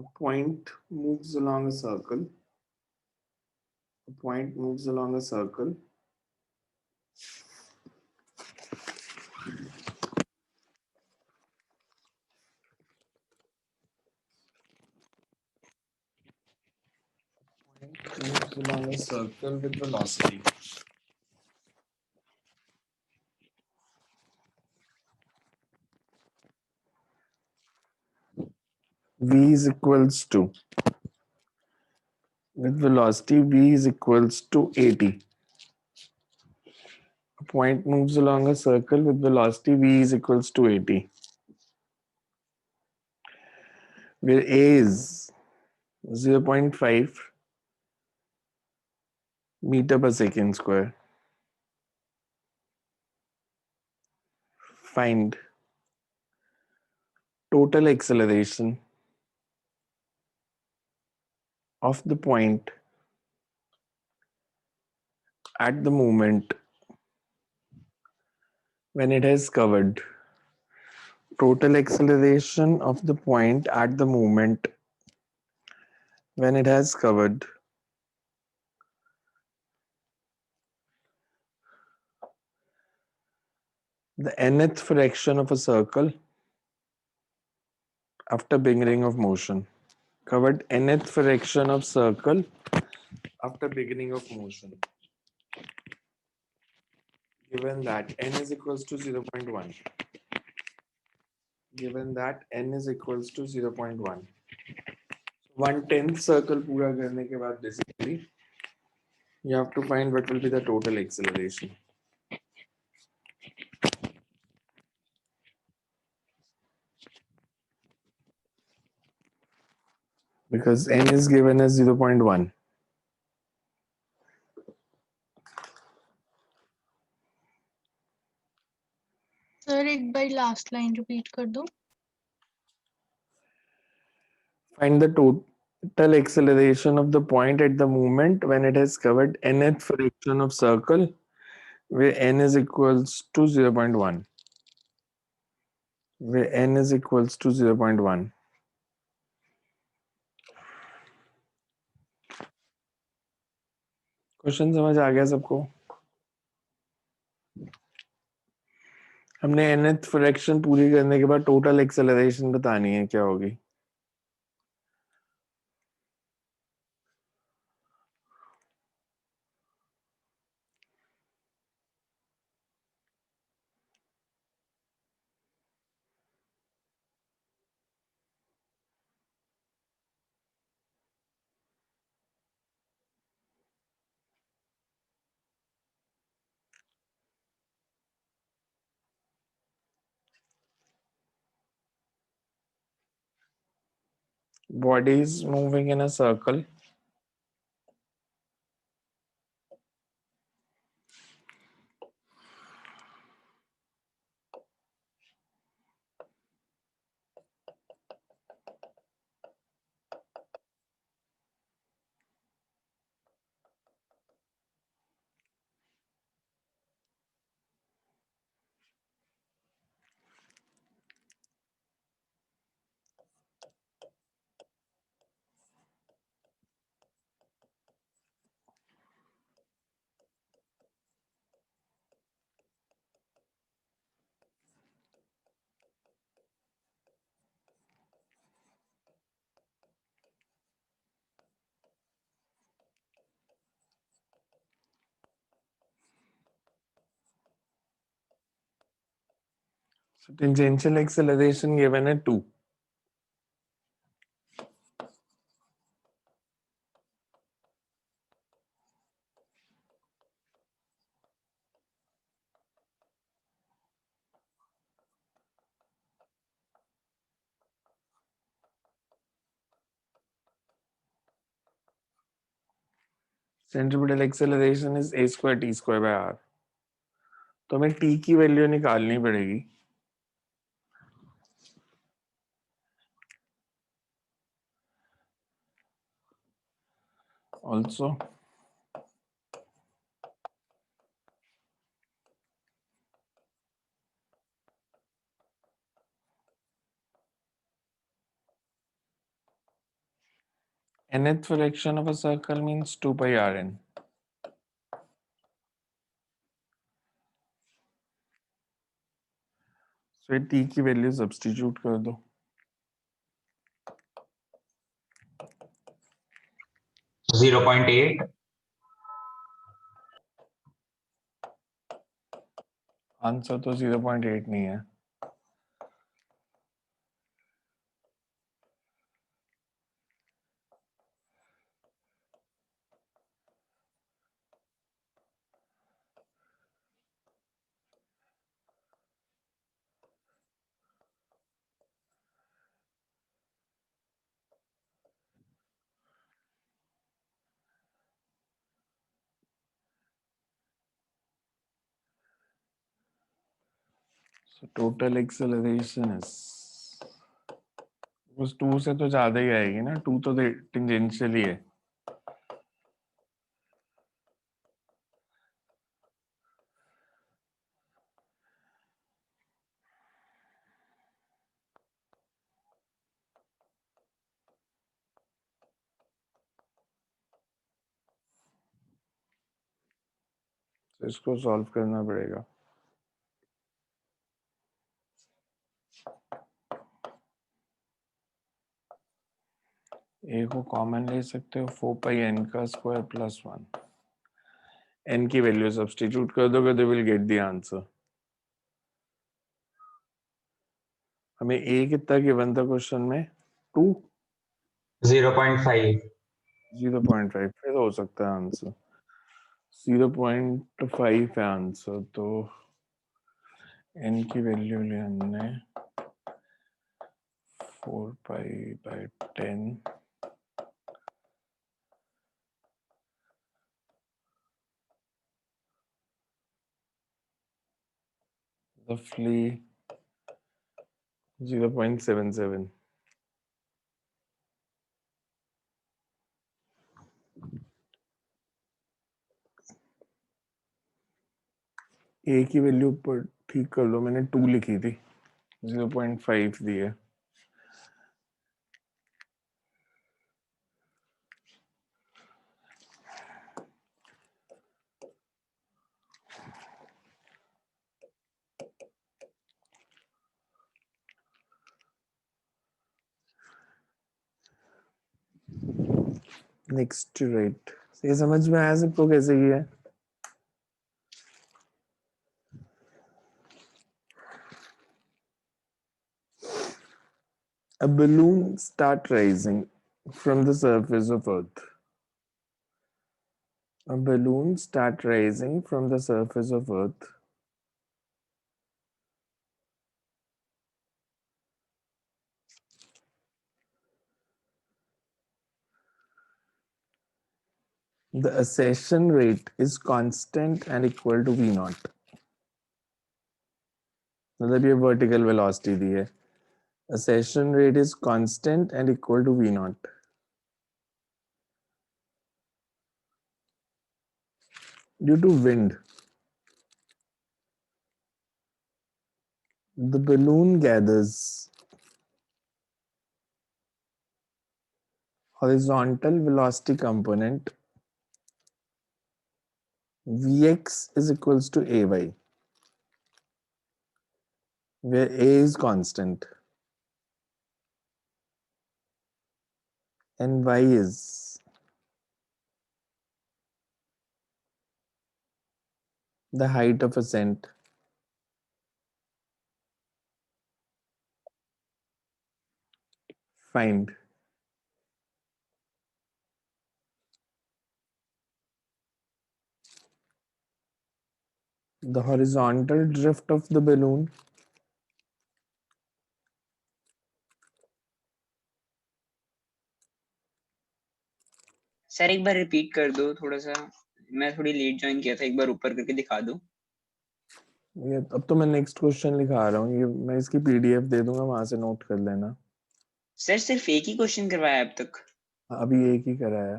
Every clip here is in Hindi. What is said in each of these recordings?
A point moves along a circle. A point moves along a circle. Point moves along a circle with velocity. V is equals to, with velocity V is equals to 80. A point moves along a circle with velocity V is equals to 80, where A is 0.5 meter per second square. Find total acceleration of the point at the moment when it has covered. Total acceleration of the point at the moment when it has covered the nth fraction of a circle after beginning of motion. Covered nth fraction of circle after beginning of motion. Given that n is equals to 0.1. Given that n is equals to 0.1. 1/10 circle पूरा करने के बाद basically you have to find what will be the total acceleration. Because n is given as 0.1. Sir एक बार लास्ट लाइन रिपीट कर दो. Find the total acceleration of the point at the moment when it has covered nth fraction of circle where n is equals to 0.1. Where n is equals to 0.1. Question समझ आ गया सबको? हमने nth फ्रैक्शन पूरी करने के बाद टोटल एक्सेलरेशन बतानी है क्या होगी. Body is moving in a circle. So tangential acceleration given at 2. Centripetal acceleration is a square t square by r. तो हमें t की वैल्यू निकालनी पड़ेगी. Also nth fraction of a circle means 2 pi rn. So t की वैल्यू सब्स्टिट्यूट कर दो. Zero point eight. आंसर तो 0.8 नहीं है. So total acceleration is उस 2 से तो ज्यादा ही आएगी ना. 2 तो टेंजेंशियल ही है. तो इसको सॉल्व करना पड़ेगा. ए को कॉमन ले सकते हो. 4 पाई एन का स्क्वायर प्लस 1. एन की वैल्यू सब्स्टिट्यूट कर दोगे तो विल गेट द आंसर. हमें ए कितना गिवन था क्वेश्चन में? 2. 0.5. 0.5 फिर हो सकता है आंसर. 0.5 है आंसर. तो एन की वैल्यू ले हमने 4 पाई बाय 10. roughly 0.77. ए की वैल्यू पर ठीक कर लो. मैंने 2 लिखी थी. 0.5 दी है. Next rate. ये समझ में आया सबको कैसे किया है? A balloon start rising from the surface of Earth. A balloon start rising from the surface of Earth. The ascension rate is constant and equal to v naught. मतलब ये vertical velocity दी है. Ascension rate is constant and equal to v naught. Due to wind, the balloon gathers horizontal velocity component Vx is equals to Ay, where A is constant and Y is the height of ascent. Find the horizontal drift of the balloon sir एक बार रिपीट कर दो थोड़ा सा. मैं थोड़ी लेट ज्वाइन किया था. एक बार ऊपर करके दिखा दो. ये अब तो मैं नेक्स्ट क्वेश्चन लिखा रहा हूँ. ये मैं इसकी पीडीएफ दे दूंगा, वहां से नोट कर लेना. सर सिर्फ एक ही क्वेश्चन करवाया अब तक. अभी एक ही कराया.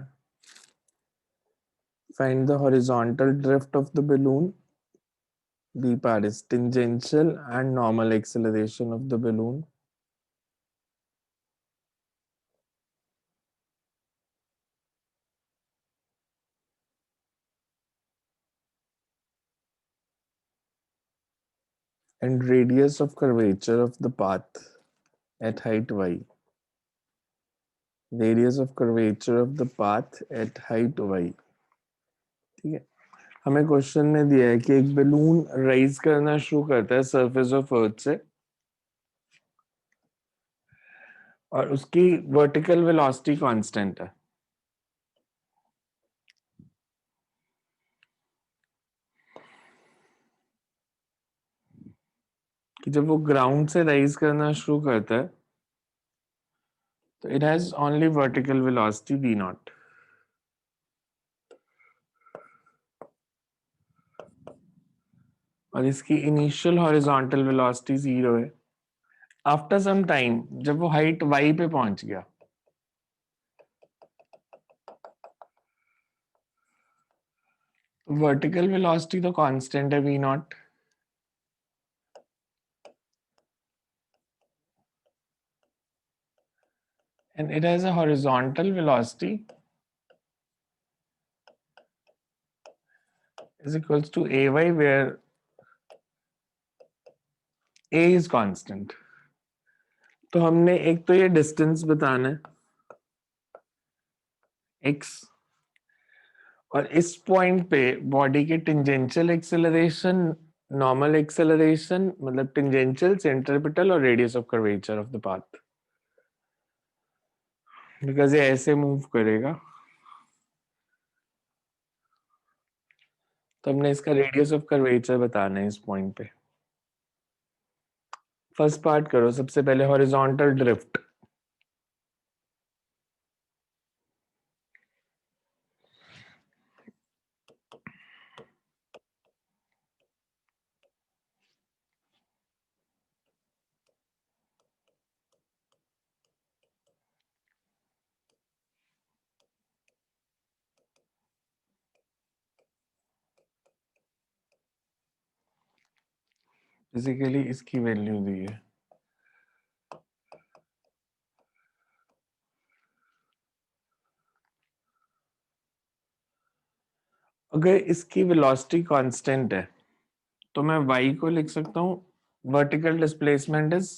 Find the horizontal drift of the balloon. B part is tangential and normal acceleration of the balloon. and radius of curvature of the path at height y. Radius of curvature of the path at height y. ठीक है, हमें क्वेश्चन में दिया है कि एक बलून राइज करना शुरू करता है सरफेस ऑफ अर्थ से और उसकी वर्टिकल वेलोसिटी कांस्टेंट है। कि जब वो ग्राउंड से राइज करना शुरू करता है तो it has only vertical velocity v not. और इसकी इनिशियल हॉरिजॉन्टल वेलोसिटी 0 है। आफ्टर सम टाइम जब वो हाइट y पे पहुंच गया वर्टिकल वेलोसिटी तो कांस्टेंट है v not, and it has a horizontal velocity is equals to ay, where a is constant। तो हमने एक तो ये डिस्टेंस बताना है x, और इस पॉइंट पे बॉडी के टेंजेंशियल एक्सेलरेशन, नॉर्मल एक्सेलरेशन मतलब टेंजेंशियल, सेंट्रिपिटल और radius of curvature of the path, because ये ऐसे मूव करेगा तो हमने इसका रेडियस ऑफ कर्वेचर बताना है इस पॉइंट पे। फर्स्ट पार्ट करो, सबसे पहले हॉरिजॉन्टल ड्रिफ्ट। बेसिकली इसकी वैल्यू दी है, अगर इसकी वेलोसिटी कांस्टेंट है तो मैं y को लिख सकता हूँ vertical displacement is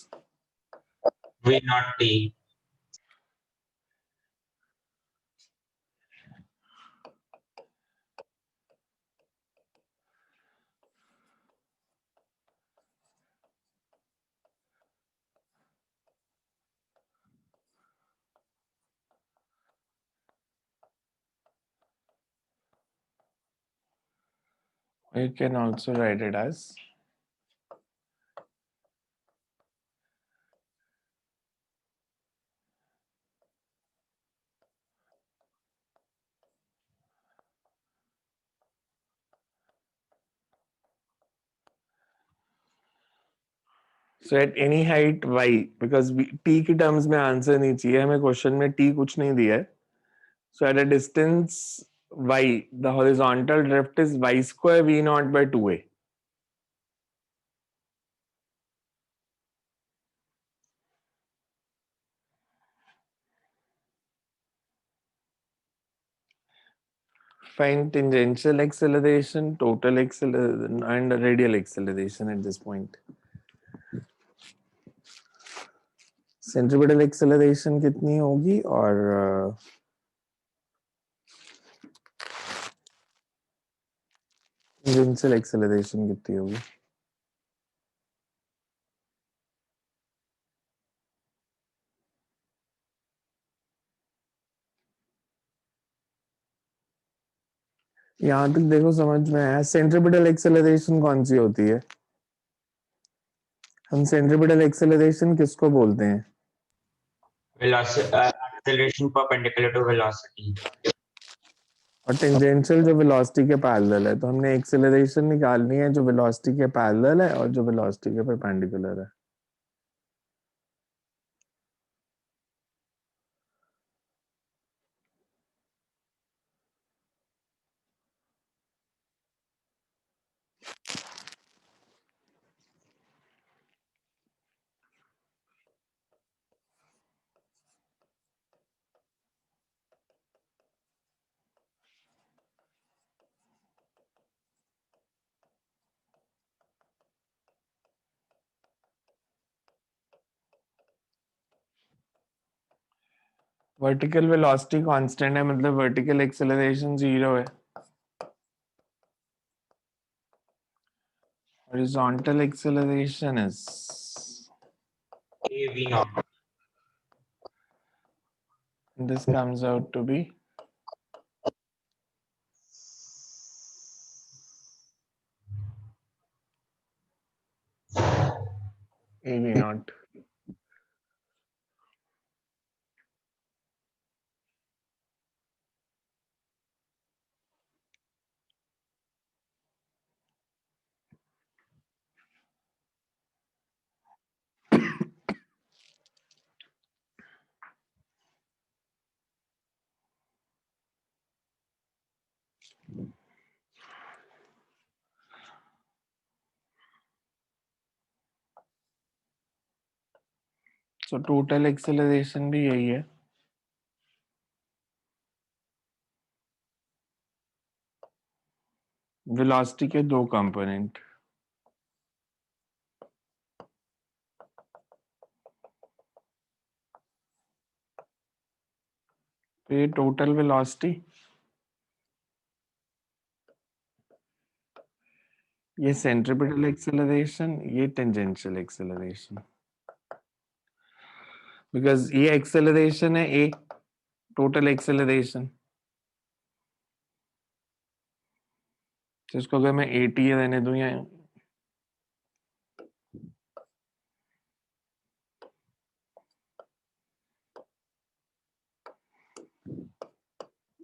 V naught T. you can also write it as so at any height y, because t की टर्म्स में आंसर नहीं चाहिए हमें, क्वेश्चन में t कुछ नहीं दिया है। So at a distance y, the horizontal drift is y square v naught by 2a. Find tangential acceleration, total acceleration, and radial acceleration at this point. Centripetal acceleration कितनी होगी और tangential acceleration कितनी होगी? यहाँ तक देखो समझ में आया। सेंट्रिपिटल एक्सेलरेशन कौन सी होती है? हम सेंट्रिपिटल एक्सेलरेशन किसको बोलते हैं? Velocity, acceleration perpendicular to velocity. और टेंजेंशियल जो वेलोसिटी के पैरेलल है, तो हमने एक्सेलरेशन निकालनी है जो वेलोसिटी के पैरेलल है और जो वेलोसिटी के परपेंडिकुलर है। वर्टिकल वेलोसिटी कांस्टेंट है, मतलब वर्टिकल एक्सेलरेशन 0 है, horizontal acceleration is A V naught. this comes out to be AV naught. So total acceleration भी यही है, वेलोसिटी के दो कंपोनेंट, तो ये टोटल वेलोसिटी, ये सेंट्रीपिटल एक्सेलरेशन, ये टेंजेंशियल एक्सेलरेशन, बिकॉज ये एक्सेलरेशन है ए, टोटल एक्सेलरेशन, तो इसको अगर मैं AT रहने दूं या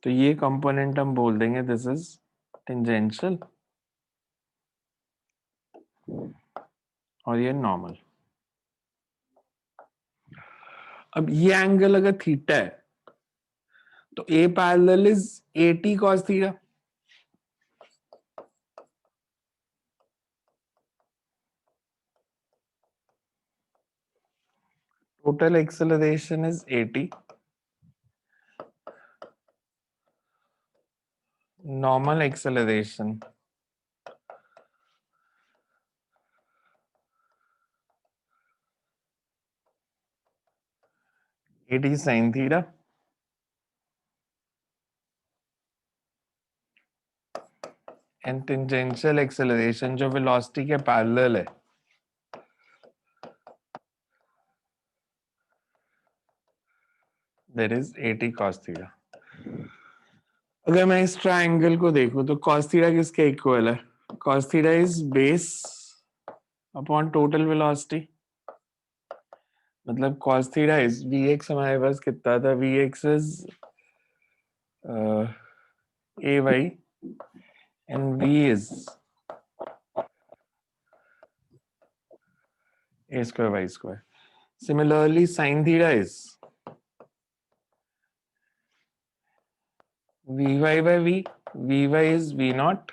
तो ये कंपोनेंट हम बोल देंगे दिस इज टेंजेंशियल और ये नॉर्मल। अब ये एंगल अगर थीटा है तो A parallel is AT cos theta, total acceleration is AT, normal acceleration AT sin theta and tangential acceleration जो velocity के parallel है that is AT cos theta। अगर मैं इस ट्रायंगल को देखूं तो cos theta किसके इक्वल है? Cos theta is base upon total velocity, मतलब cos theta is Vx, हमारे पास कितना था? Vx is AY and V is A square Y square. Similarly, sin theta is Vy by V, Vy is V naught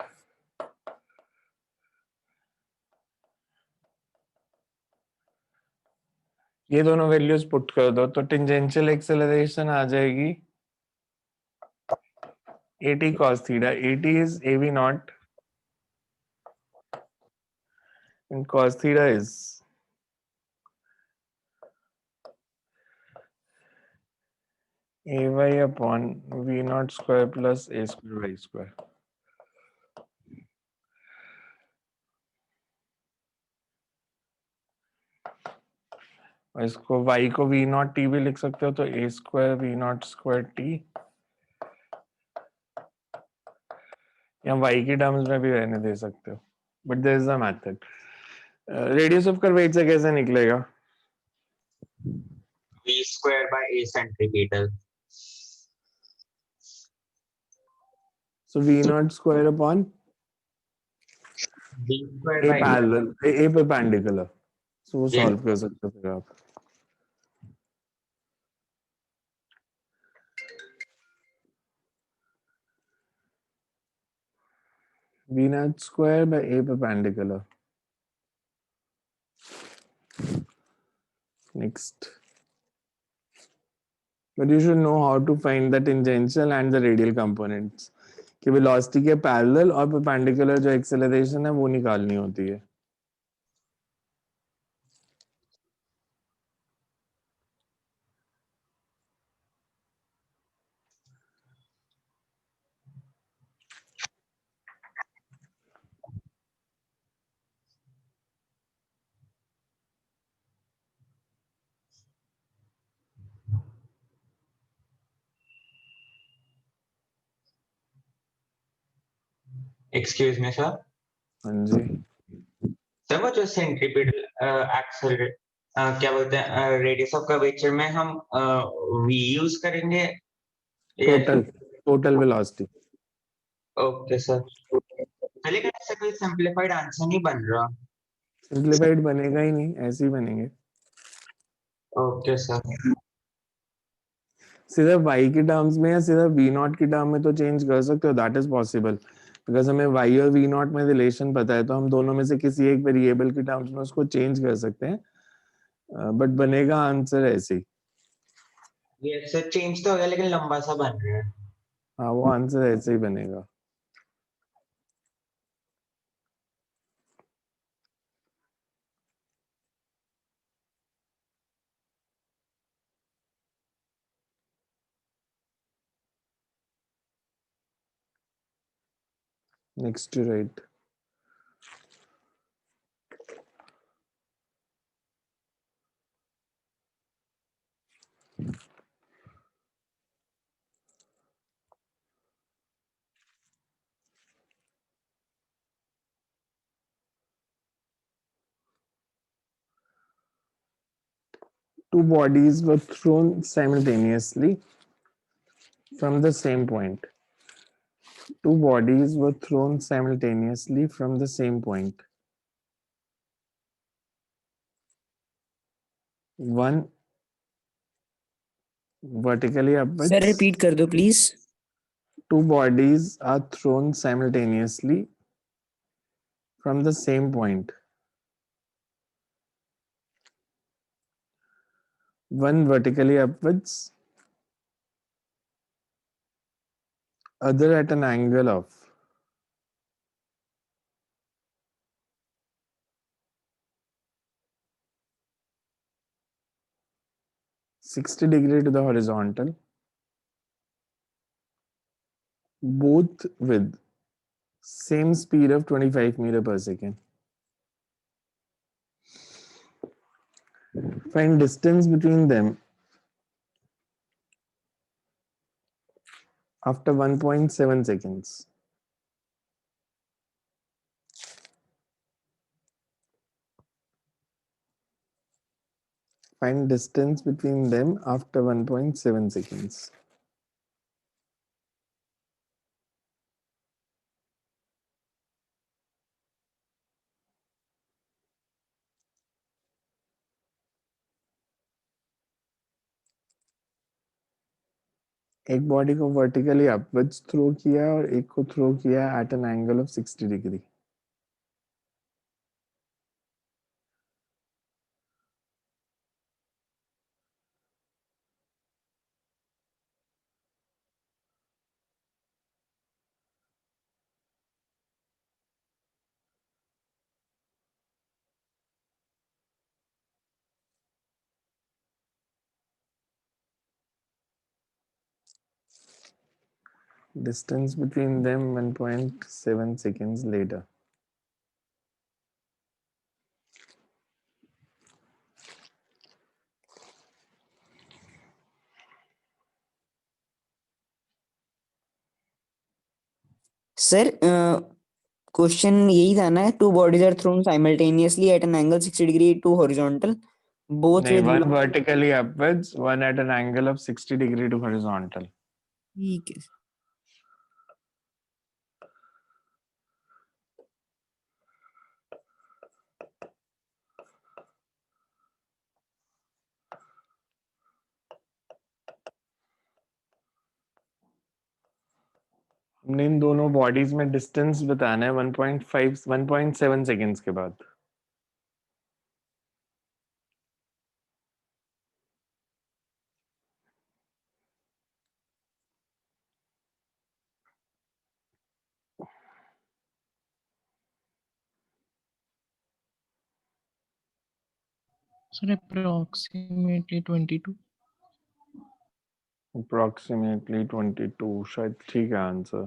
ये दोनों वैल्यूज पुट कर दो तो टेंजेंशियल एक्सेलरेशन आ जाएगी AT cos theta, AT is AV naught and cos theta is AY upon V naught square plus A square Y square। और इसको Y को V naught T भी लिख सकते हो तो A square V naught square T, या Y की टर्म्स में भी रहने दे सकते हो, but there is a method. Radius of curvature कैसे निकलेगा? V square by A centripetal. So V naught square upon V square A by parallel, A perpendicular, so वो Yeah. सॉल्व कर सकते हो फिर आप। V naught square by A perpendicular। Next, but you should know how to find the tangential and the radial components, कि velocity के parallel और perpendicular जो acceleration है वो निकालनी होती है। एक्सक्यूज मी सर, हाँ जी, सर वो जो सेंट्रीपिटल एक्सल क्या बोलते हैं रेडियस ऑफ कर्वेचर में हम वी यूज करेंगे या टोटल वेलोसिटी। ओके सर, चलेगा, ऐसा कोई सिंपलीफाइड आंसर नहीं बन रहा। सिंप्लीफाइड बनेगा ही नहीं, ऐसे ही बनेंगे। ओके सर, सीधा y की टर्म्स में या सीधा v नॉट की टर्म में तो चेंज कर सकते हो, दैट इज पॉसिबल, बिकॉज हमें y और v नॉट में रिलेशन पता है, तो हम दोनों में से किसी एक वेरिएबल की टर्म्स में उसको चेंज कर सकते हैं, बट बनेगा आंसर ऐसे ही। ये सर चेंज तो हो गया लेकिन लंबा सा बन रहा है। हाँ, वो आंसर ऐसे ही बनेगा। Next to write. Two bodies were thrown simultaneously from the same point. Two bodies were thrown simultaneously from the same point. One vertically upwards. Sir repeat कर दो please. Two bodies are thrown simultaneously from the same point. One vertically upwards, other at an angle of (60° to the horizontal), both with same speed of 25 meter per second. Find distance between them after 1.7 seconds. Find distance between them after 1.7 seconds. एक बॉडी को वर्टिकली अपवर्ड्स थ्रो किया और एक को थ्रो किया at an angle of 60°. Distance between them 1.7 seconds later. Sir question यही था ना, two bodies are thrown simultaneously at an angle 60° to horizontal both नहीं, with. one vertically upwards, one at an angle of 60° to horizontal. ठीक है। हमने इन दोनों बॉडीज में डिस्टेंस बताना है 1.5 1.7 सेकेंड्स के बाद। Sir, approximately 22. Approximately 22 शायद ठीक है answer.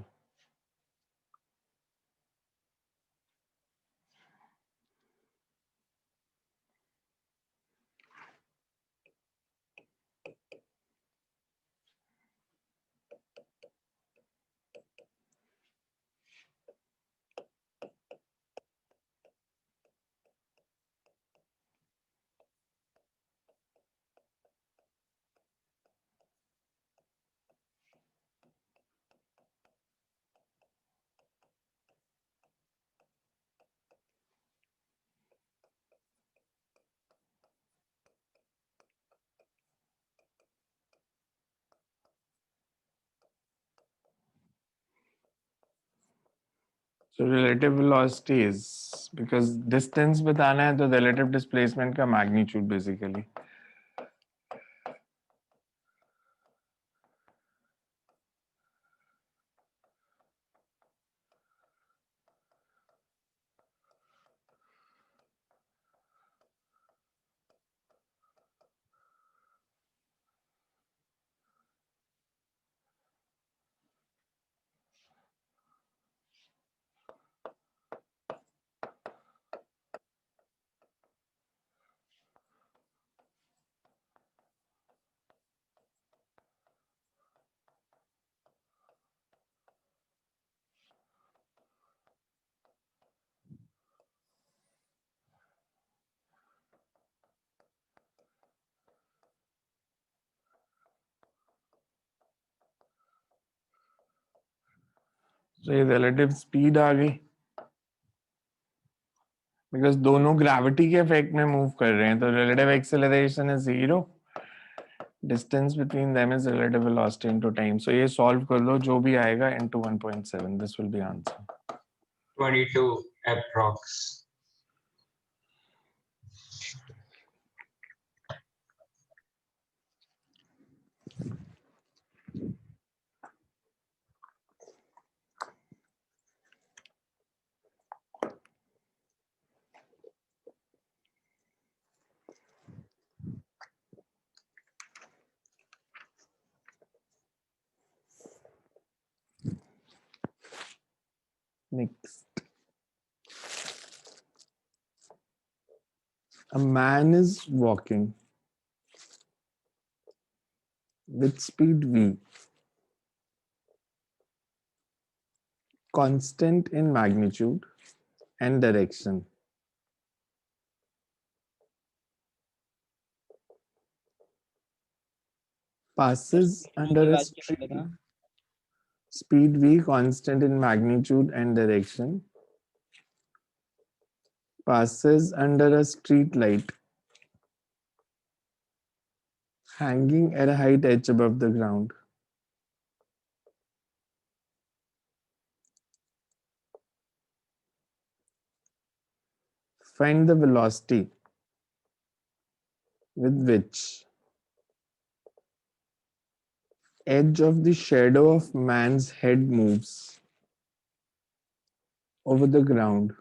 So relative velocity is because distance बताना है तो relative displacement का magnitude basically. So ये relative speed आ गई because दोनों gravity के effect में move कर रहे हैं तो relative acceleration is 0. Distance between them is relative velocity into time. So ये solve कर लो जो भी आएगा into 1.7. This will be answer. 22 approx. Next. A man is walking with speed v, constant in magnitude and direction. Passes under a street. Speed v, constant in magnitude and direction. Passes under a street light. Hanging at a height h above the ground. Find the velocity with which edge of the shadow of man's head moves over the ground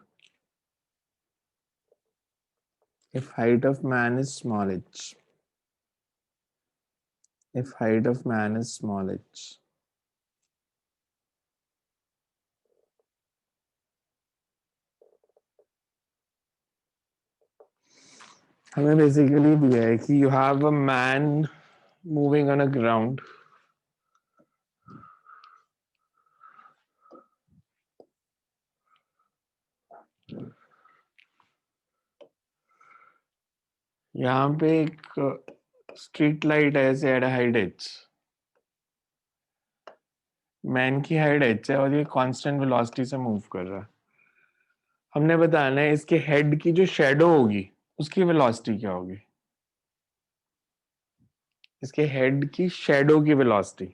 if height of man is small h. If height of man is small h. हमें basically दिया है कि you have a man moving on a ground. यहाँ पे एक स्ट्रीट लाइट है ऐसे एट हाइट एच. मैन की हाइट एच है और ये कांस्टेंट वेलोसिटी से मूव कर रहा है. हमने बताना है इसके हेड की जो शेडो होगी उसकी वेलोसिटी क्या होगी. इसके हेड की शेडो की वेलोसिटी.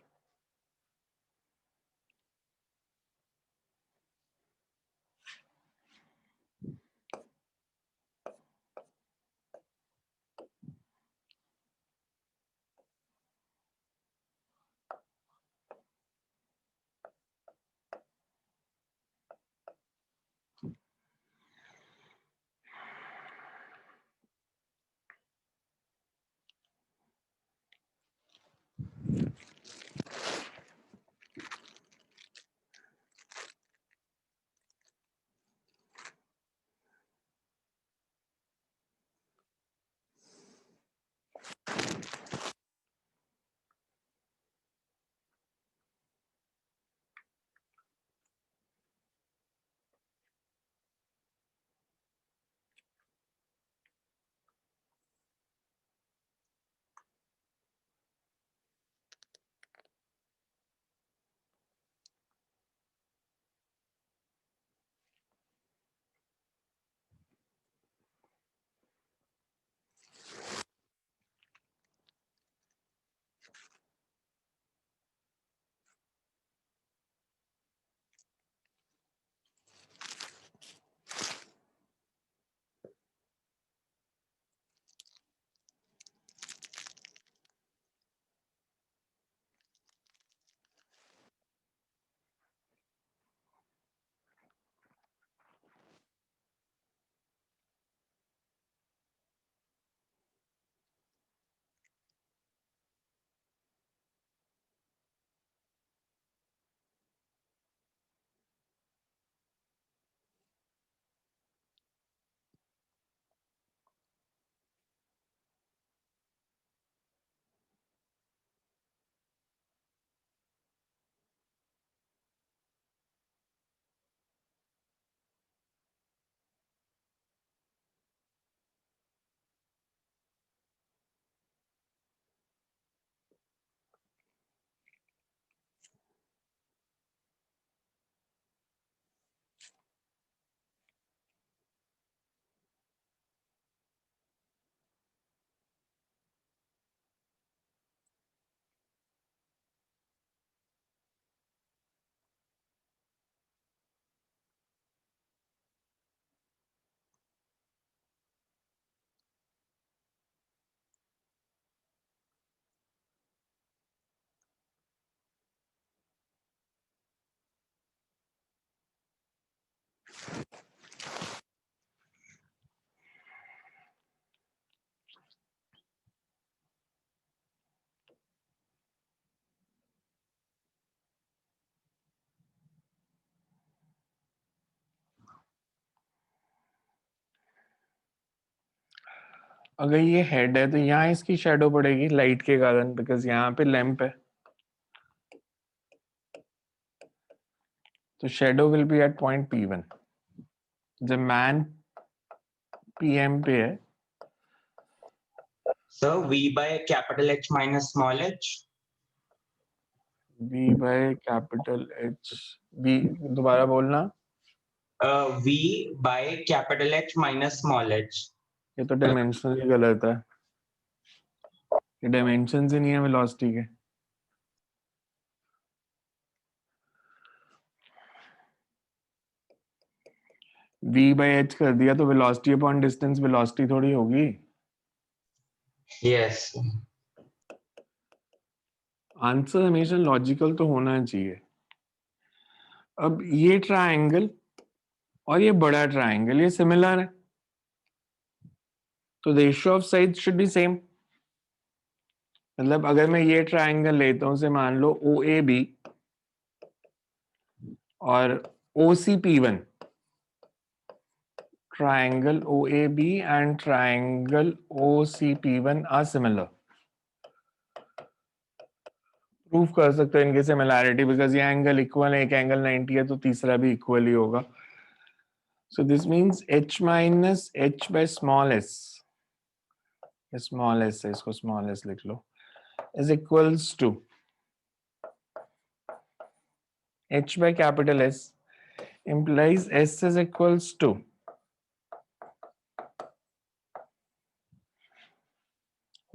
अगर ये हेड है तो यहाँ इसकी शेडो पड़ेगी लाइट के कारण, बिकॉज यहाँ पे लैंप है, तो shadow will be at point P1. जब मैन PM पे है, So V by capital H minus small h. V by capital H, V दोबारा बोलना, V by capital H minus small h. ये तो डायमेंशन ही गलत है, ये डायमेंशन ही नहीं है वेलोसिटी के. V by H कर दिया तो वेलोसिटी अपॉन डिस्टेंस वेलोसिटी थोड़ी होगी. Yes. आंसर हमेशा लॉजिकल तो होना चाहिए. अब ये ट्रायंगल और ये बड़ा ट्रायंगल ये सिमिलर है, तो ratio of sides should be same. मतलब अगर मैं ये ट्रायंगल लेता हूं, से मान लो OAB और OCP1, triangle OAB and triangle OCP1 are similar. Proof कर सकते हैं इनकी सिमिलैरिटी, बिकॉज ये एंगल इक्वल है, एक एंगल 90 है तो तीसरा भी इक्वल ही होगा. So this means H minus H by small s, small s है, इसको स्मॉल s लिख लो, is equals to H by capital S implies S is equals to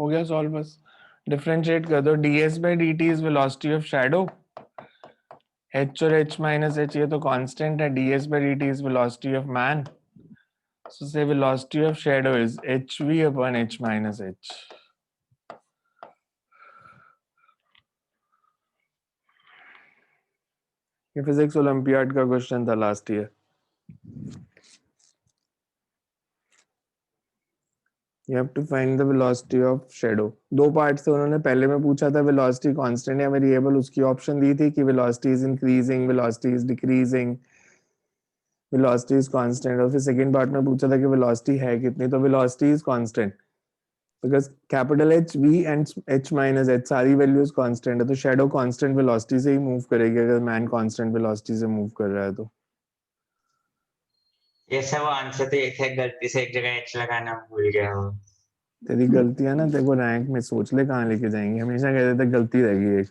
हो गया सॉल्व. बस डिफरेंशिएट कर दो. ds by dt is velocity of shadow. h और h minus h ये तो कांस्टेंट है. ds by dt is velocity of man. So say velocity of shadow is hv upon h minus h. ये फिजिक्स ओलंपियाड का क्वेश्चन था last year. You have to find the velocity of shadow. दो पार्ट्स थे उन्होंने. पहले में पूछा था velocity constant या variable, उसकी ऑप्शन दी थी कि velocity is increasing, velocity is decreasing, velocity is constant. और फिर सेकंड पार्ट में पूछा था कि velocity है कितनी, तो velocity is constant because capital H, V and H minus H सारी values constant है, तो shadow constant velocity से ही move करेगी अगर man constant velocity से move कर रहा है तो. ये सब आंसर तो एक है, गलती से एक जगह h लगाना भूल गया हो. तेरी गलतियां ना तेरे को रैंक में सोच ले कहाँ लेके जाएंगे. हमेशा कहते थे गलती रहेगी एक.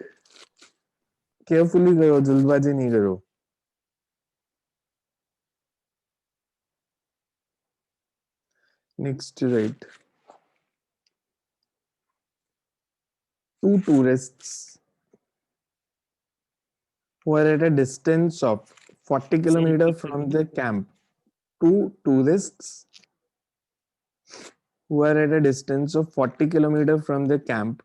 केयरफुली करो, जल्दबाजी नहीं करो. Next, right. Two tourists who are at a distance of 40 kilometers from the camp. Two tourists who are at a distance of 40 kilometers from the camp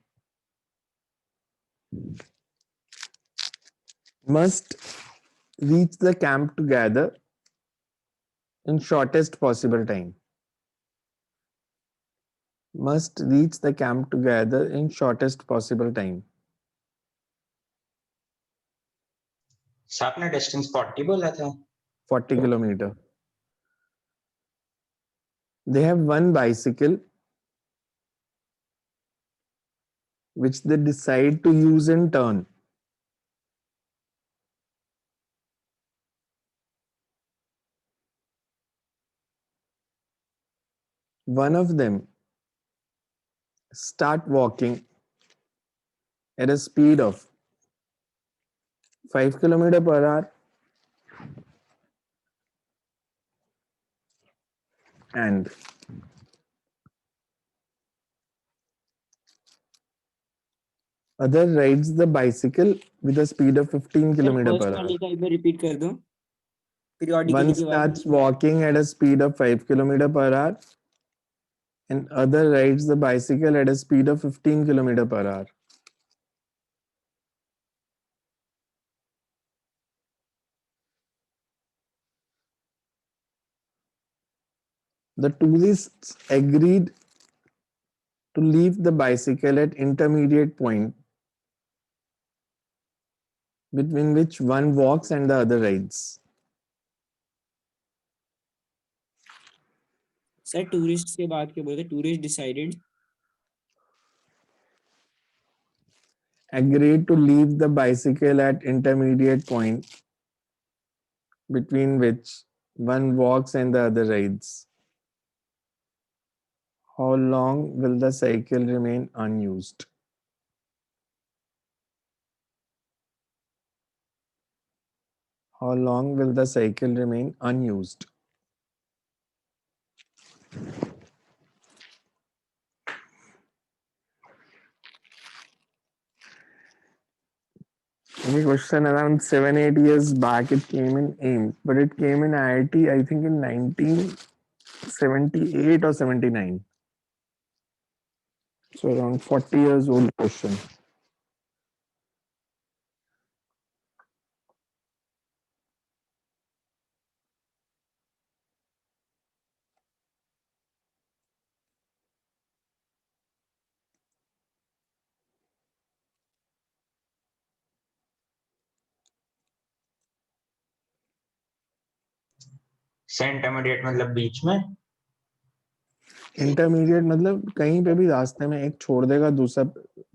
must reach the camp together in shortest possible time. Must reach the camp together in shortest possible time. आपने डिस्टेंस 40 बोला था. 40 kilometers. They have one bicycle which they decide to use in turn. One of them start walking at a speed of 5 kilometers per hour and other rides the bicycle with a speed of 15 kilometers per hour. एक बार रिपीट कर दो. Periodically One के बाद. starts walking at a speed of 5 kilometers per hour and other rides the bicycle at a speed of 15 kilometers per hour. The tourists agreed to leave the bicycle at intermediate point between which one walks and the other rides. Sir tourist के बाद क्या बोलते, tourist decided agreed to leave the bicycle at intermediate point between which one walks and the other rides. How long will the cycle remain unused? How long will the cycle remain unused? The question around 7-8 years back it came in AIM, but it came in IIT I think in 1978 or 79. So around 40 years old question. Intermediate मतलब बीच में। इंटरमीडिएट मतलब कहीं पे भी रास्ते में एक छोड़ देगा, दूसरा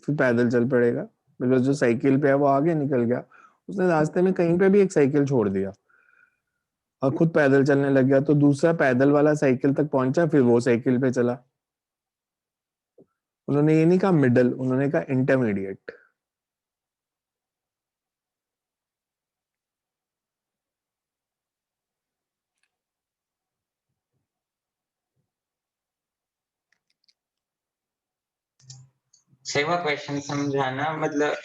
फिर पैदल चल पड़ेगा, बिकॉज जो साइकिल पे है वो आगे निकल गया, उसने रास्ते में कहीं पे भी एक साइकिल छोड़ दिया और खुद पैदल चलने लग गया, तो दूसरा पैदल वाला साइकिल तक पहुंचा, फिर वो साइकिल पे चला। उन्होंने ये नहीं कहा मिडल, उन्होंने कहा इंटरमीडिएट। सेवा क्वेश्चन समझाना, मतलब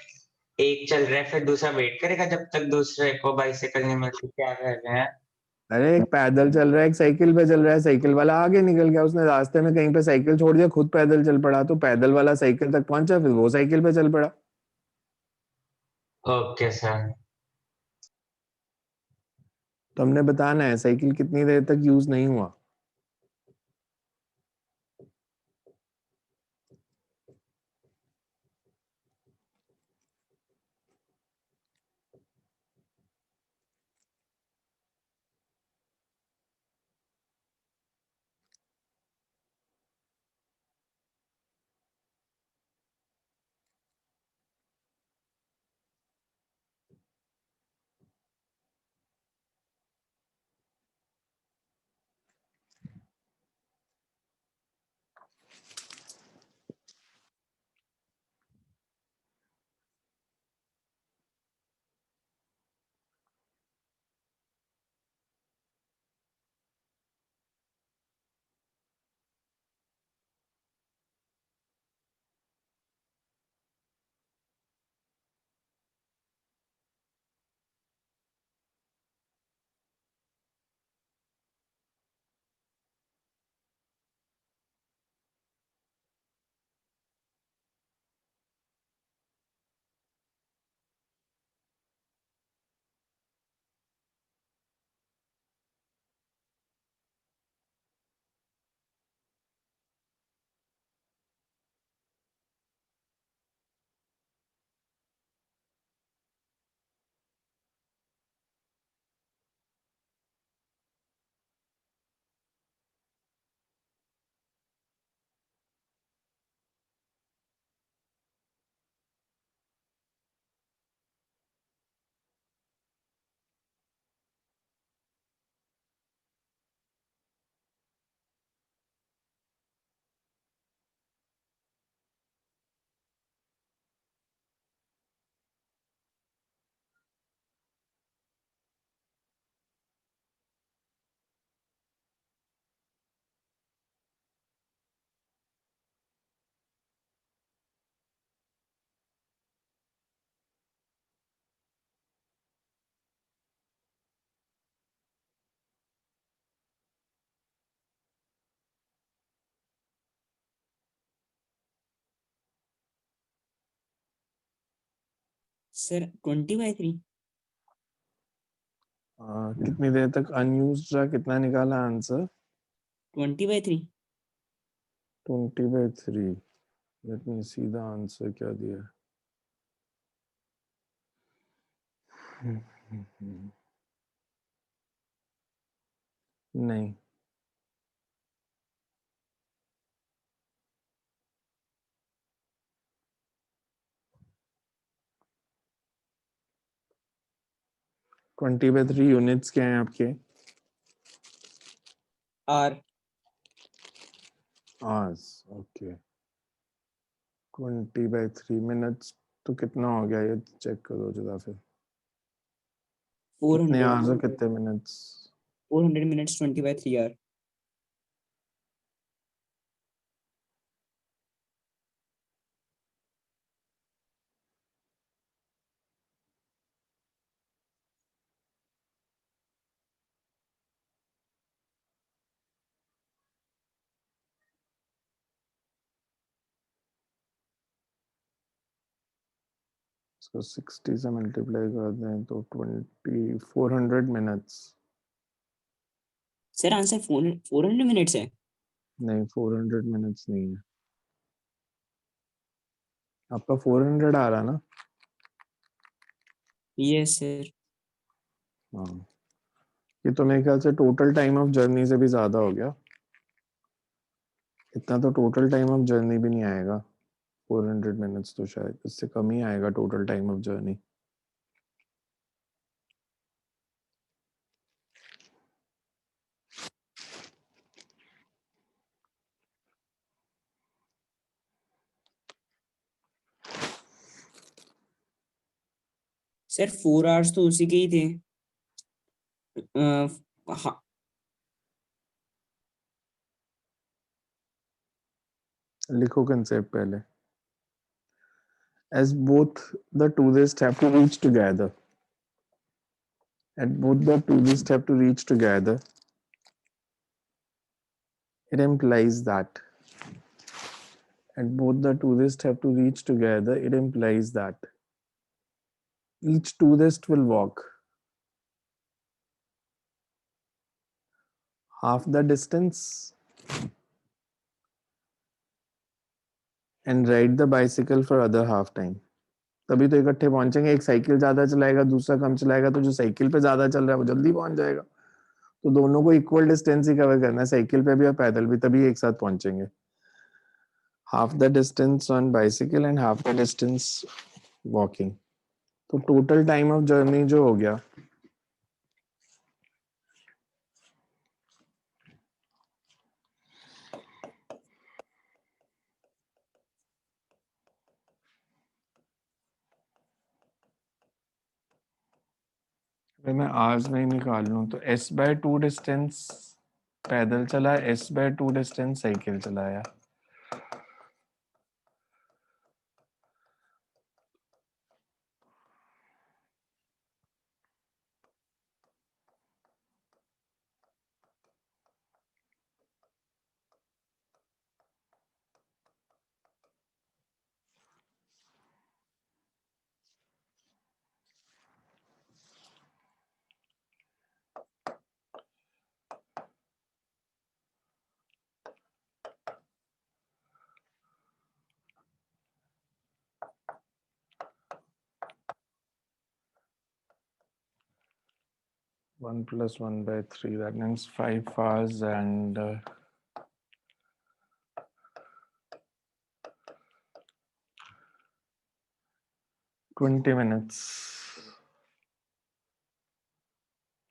एक चल रहा है फिर दूसरा वेट करेगा जब तक दूसरे को बाइसिकल नहीं मिलती, क्या कर रहे हैं? अरे एक पैदल चल रहा है, एक साइकिल पे चल रहा है, साइकिल वाला आगे निकल गया, उसने रास्ते में कहीं पे साइकिल छोड़ दिया, खुद पैदल चल पड़ा, तो पैदल वाला साइकिल तक पहुंचा, फिर वो साइकिल पे चल पड़ा। Okay sir. तो हमने बताना है साइकिल कितनी देर तक यूज नहीं हुआ। सर 20/3 कितनी देर तक अनयूज्ड रहा, कितना निकाला answer? 20/3 20/3। Let me see the answer क्या दिया है। नहीं, 20/3 यूनिट्स क्या हैं आपके? R. Hours, okay. 20/3 मिनट्स तो कितना हो गया, ये चेक करो जरा फिर। कितने 400 आवर्स और कितने मिनट्स? 400 minutes 20/3 hour. इसको 60 से मल्टीप्लाई कर दें तो 400 मिनट्स। सर आंसर 400 minutes है। नहीं, 400 मिनट्स नहीं है। आपका 400 आ रहा ना? Yes sir. हाँ, ये तो मेरे ख्याल से टोटल टाइम ऑफ जर्नी से भी ज्यादा हो गया। इतना तो टोटल टाइम ऑफ जर्नी भी नहीं आएगा। 400 मिनट्स तो शायद इससे कम ही आएगा total time of journey. Sir 4 hours तो उसी के ही थे। हाँ लिखो कंसेप्ट पहले। As both the tourists have to reach together, and both the tourists have to reach together, it implies that. And both the tourists have to reach together, it implies that each tourist will walk half the distance and ride the bicycle for other half time. तभी तो इकट्ठे पहुंचेंगे। एक साइकिल ज्यादा चलाएगा, दूसरा कम चलाएगा, तो जो साइकिल पे ज्यादा चल रहा है वो जल्दी पहुंच जाएगा। तो दोनों को इक्वल डिस्टेंस ही कवर करना है, साइकिल पे भी और पैदल भी, तभी एक साथ पहुंचेंगे। half the distance on bicycle and half the distance walking. तो टोटल टाइम ऑफ जर्नी जो हो गया, अगर मैं आवर्स में ही निकाल लूं तो s/2 डिस्टेंस पैदल चला, s/2 डिस्टेंस साइकिल चलाया। One plus 1/3, that means 5 hours and 20 minutes.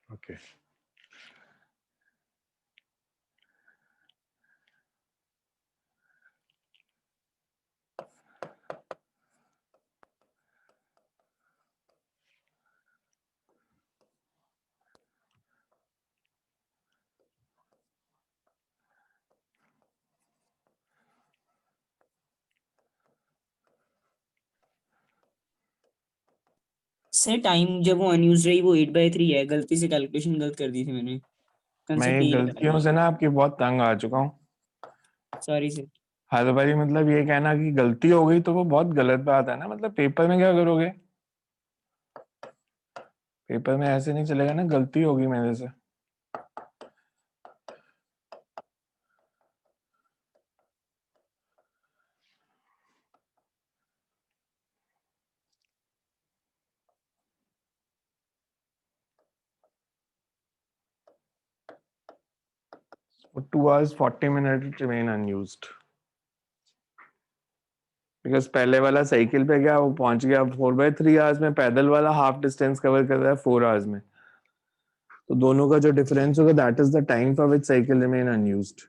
Okay. Sir time जब वो अनयूज रही वो 8/3 है। गलती से कैलकुलेशन गलत कर दी थी मैंने। मैं कंसेप्ट ये यही गलतियों से ना आपकी बहुत तंग आ चुका हूँ। Sorry sir. हर बारी मतलब ये कहना कि गलती हो गई तो वो बहुत गलत बात है ना। मतलब पेपर में क्या करोगे? पेपर में ऐसे नहीं चलेगा ना, गलती होगी मेरे से। For 2 hours 40 minutes remain unused. Because पहले वाला साइकिल पे गया, वो पहुंच गया 4/3 आवर्स में, पैदल वाला हाफ डिस्टेंस कवर कर रहा है 4 आवर्स में। तो दोनों का जो डिफरेंस होगा that is the time for which cycle remain unused.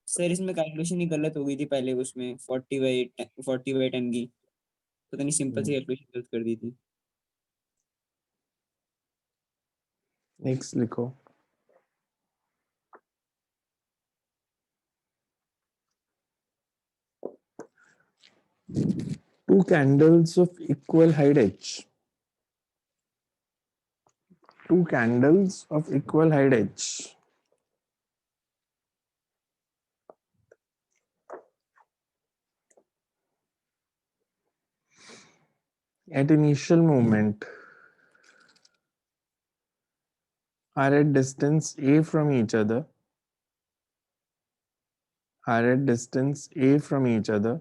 Sir इसमें कैलकुलेशन ही गलत हो गई थी पहले, उसमें 40/10 की, पता नहीं सिंपल सी कैलकुलेशन गलत कर दी थी. नेक्स्ट लिखो. Two candles of equal height H. Two candles of equal height H. At initial movement are at distance A from each other. Are at distance A from each other.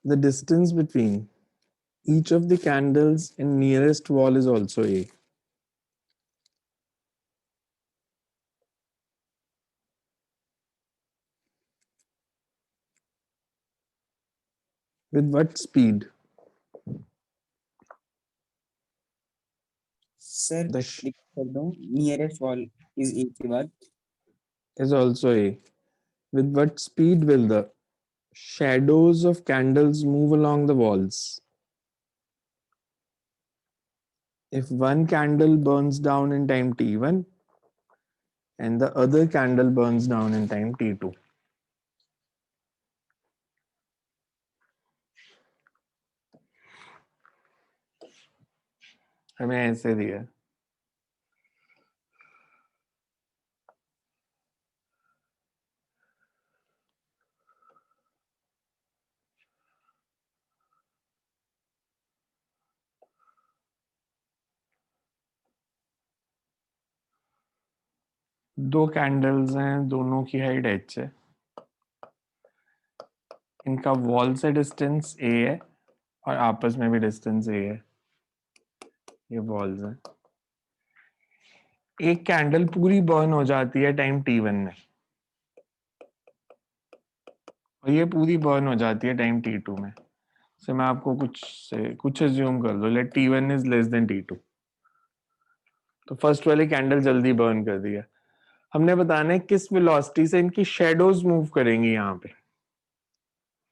The distance between each of the candles in nearest wall is also A. With what speed? Sir The sh लिख कर दो, नियरेस्ट वॉल इज ए के बाद. is also A. With what speed will the shadows of candles move along the walls? If one candle burns down in time t1 and the other candle burns down in time t2. हमें ऐसे दिया है. दो कैंडल्स हैं, दोनों की हाइट h है. इनका वॉल से डिस्टेंस a है और आपस में भी डिस्टेंस a है. ये वॉल्स हैं. एक कैंडल पूरी बर्न हो जाती है टाइम t1 में और ये पूरी बर्न हो जाती है टाइम t2 में. से मैं आपको कुछ अज्यूम कर लो, let t1 is less than t2. तो फर्स्ट वाली कैंडल जल्दी बर्न कर दिया. हमने बताना है किस वेलोसिटी से इनकी शेडोज मूव करेंगी यहाँ पे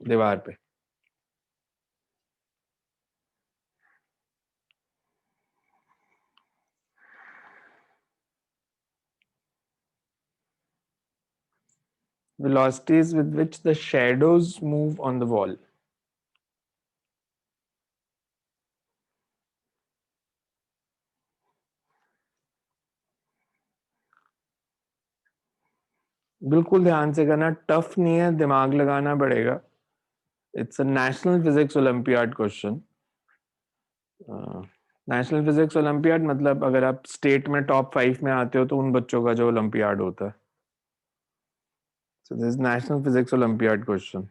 दीवार पे. Velocities with which the shadows move on the wall. बिल्कुल ध्यान से करना, टफ नहीं है, दिमाग लगाना पड़ेगा. It's a national physics olympiad question. National physics olympiad मतलब अगर आप स्टेट में टॉप 5 में आते हो तो उन बच्चों का जो ओलंपियाड होता है. So this national physics olympiad question.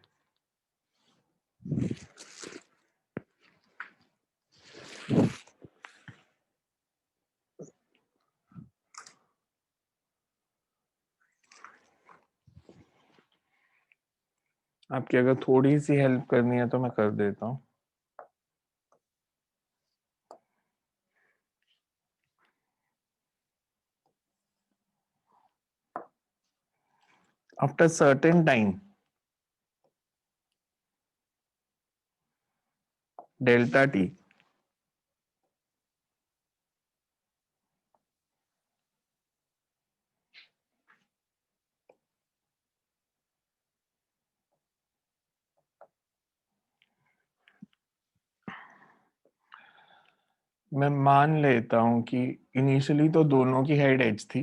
आपकी अगर थोड़ी सी हेल्प करनी है तो मैं कर देता हूँ. After certain time, delta t, मैं मान लेता हूं कि इनिशियली तो दोनों की हाइट h थी.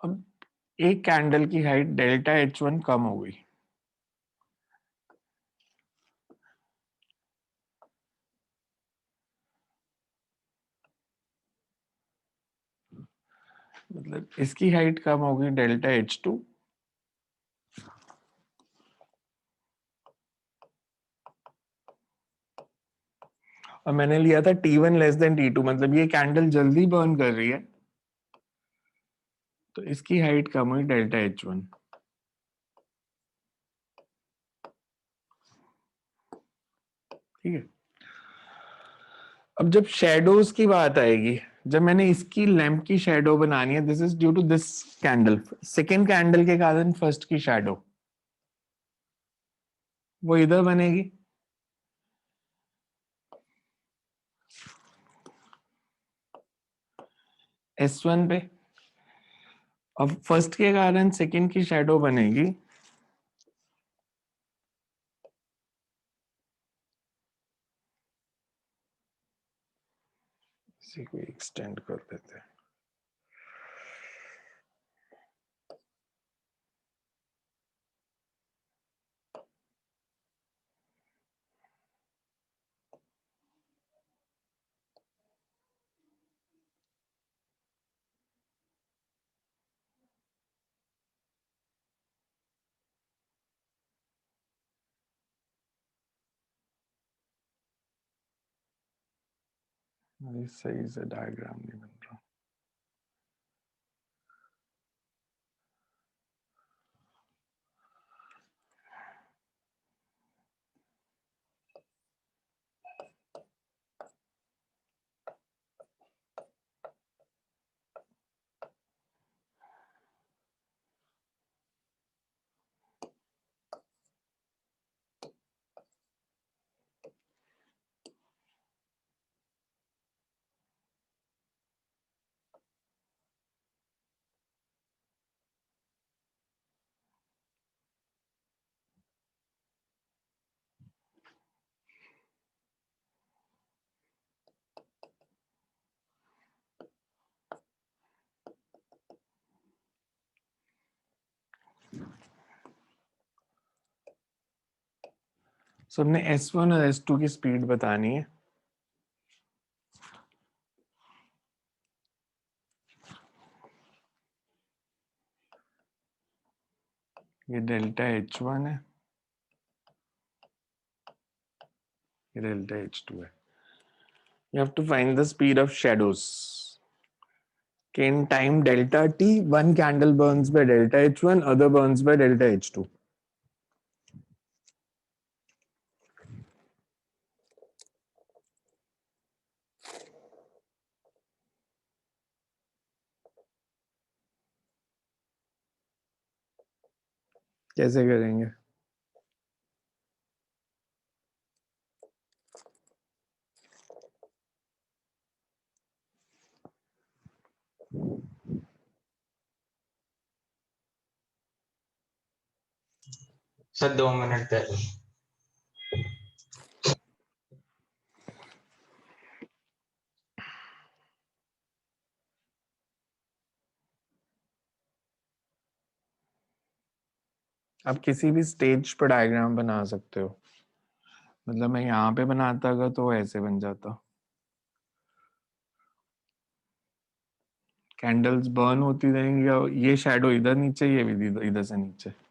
अब एक कैंडल की हाइट डेल्टा H1 कम हो गई, मतलब इसकी हाइट कम होगी डेल्टा H2, और मैंने लिया था T1 लेस देन T2, मतलब ये कैंडल जल्दी बर्न कर रही है, तो इसकी हाइट कम हुई डेल्टा H1। ठीक है। अब जब शेडोज की बात आएगी, जब मैंने इसकी लैंप की शेडो बनानी है, this is due to this candle, second candle के कारण फर्स्ट की शेडो वो इधर बनेगी, S1 पे। अब फर्स्ट के कारण सेकेंड की शेडो बनेगी इसी को एक्सटेंड कर देते हैं। ये सही से डायग्राम नहीं बन रहा। सो हमने S1 और S2 की स्पीड बतानी है। ये डेल्टा H1 है, ये डेल्टा H2 है। You have to find the speed of shadows. In time delta t, one candle burns by delta H1, other burns by delta H2. कैसे करेंगे? सर 2 मिनट दे दो। आप किसी भी स्टेज पर डायग्राम बना सकते हो, मतलब मैं यहाँ पे बनाता अगर तो ऐसे बन जाता, कैंडल्स बर्न होती रहेंगी और ये शैडो इधर नीचे, ये भी इधर से नीचे।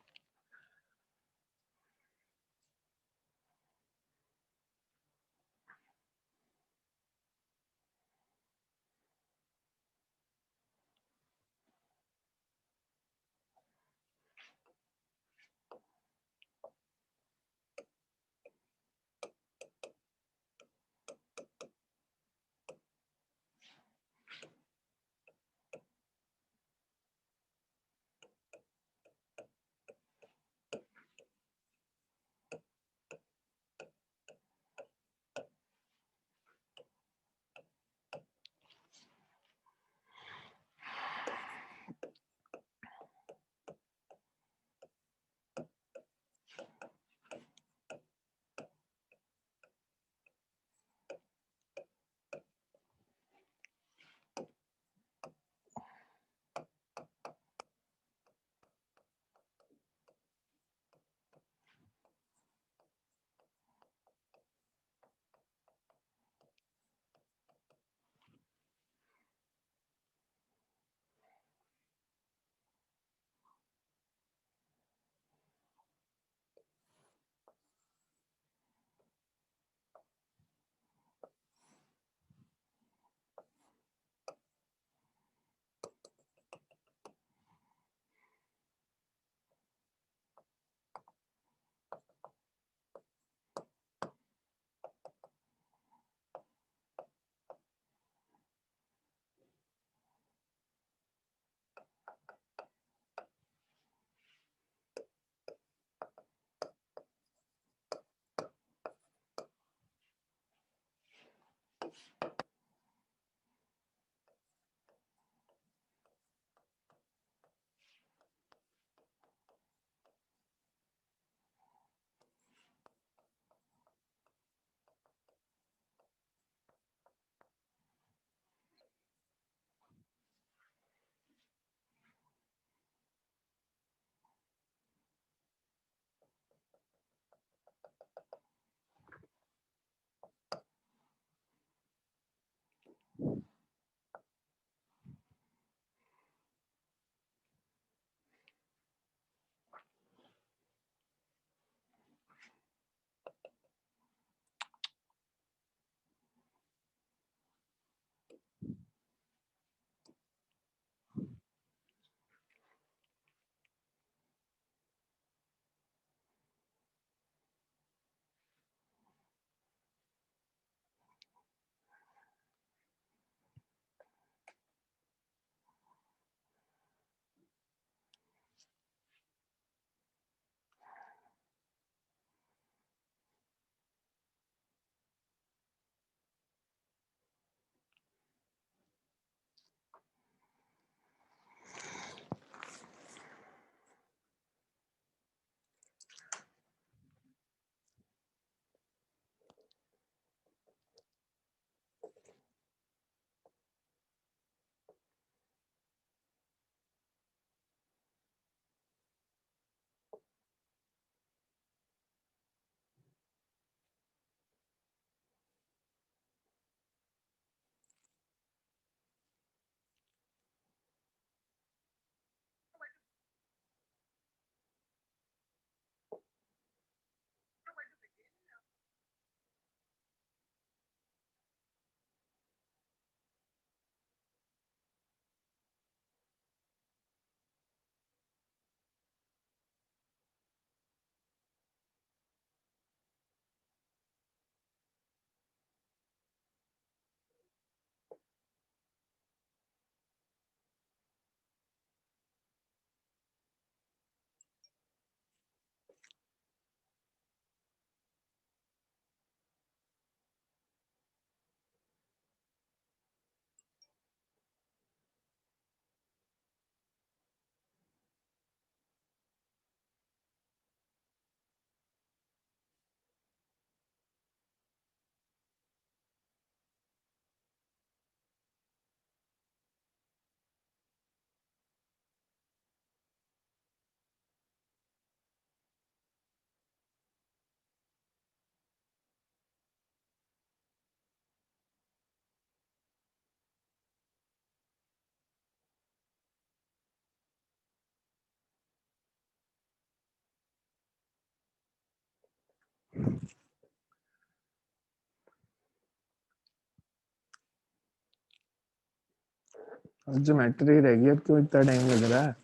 ज्योमेट्री रह गई, अब क्यों इतना टाइम लग रहा है?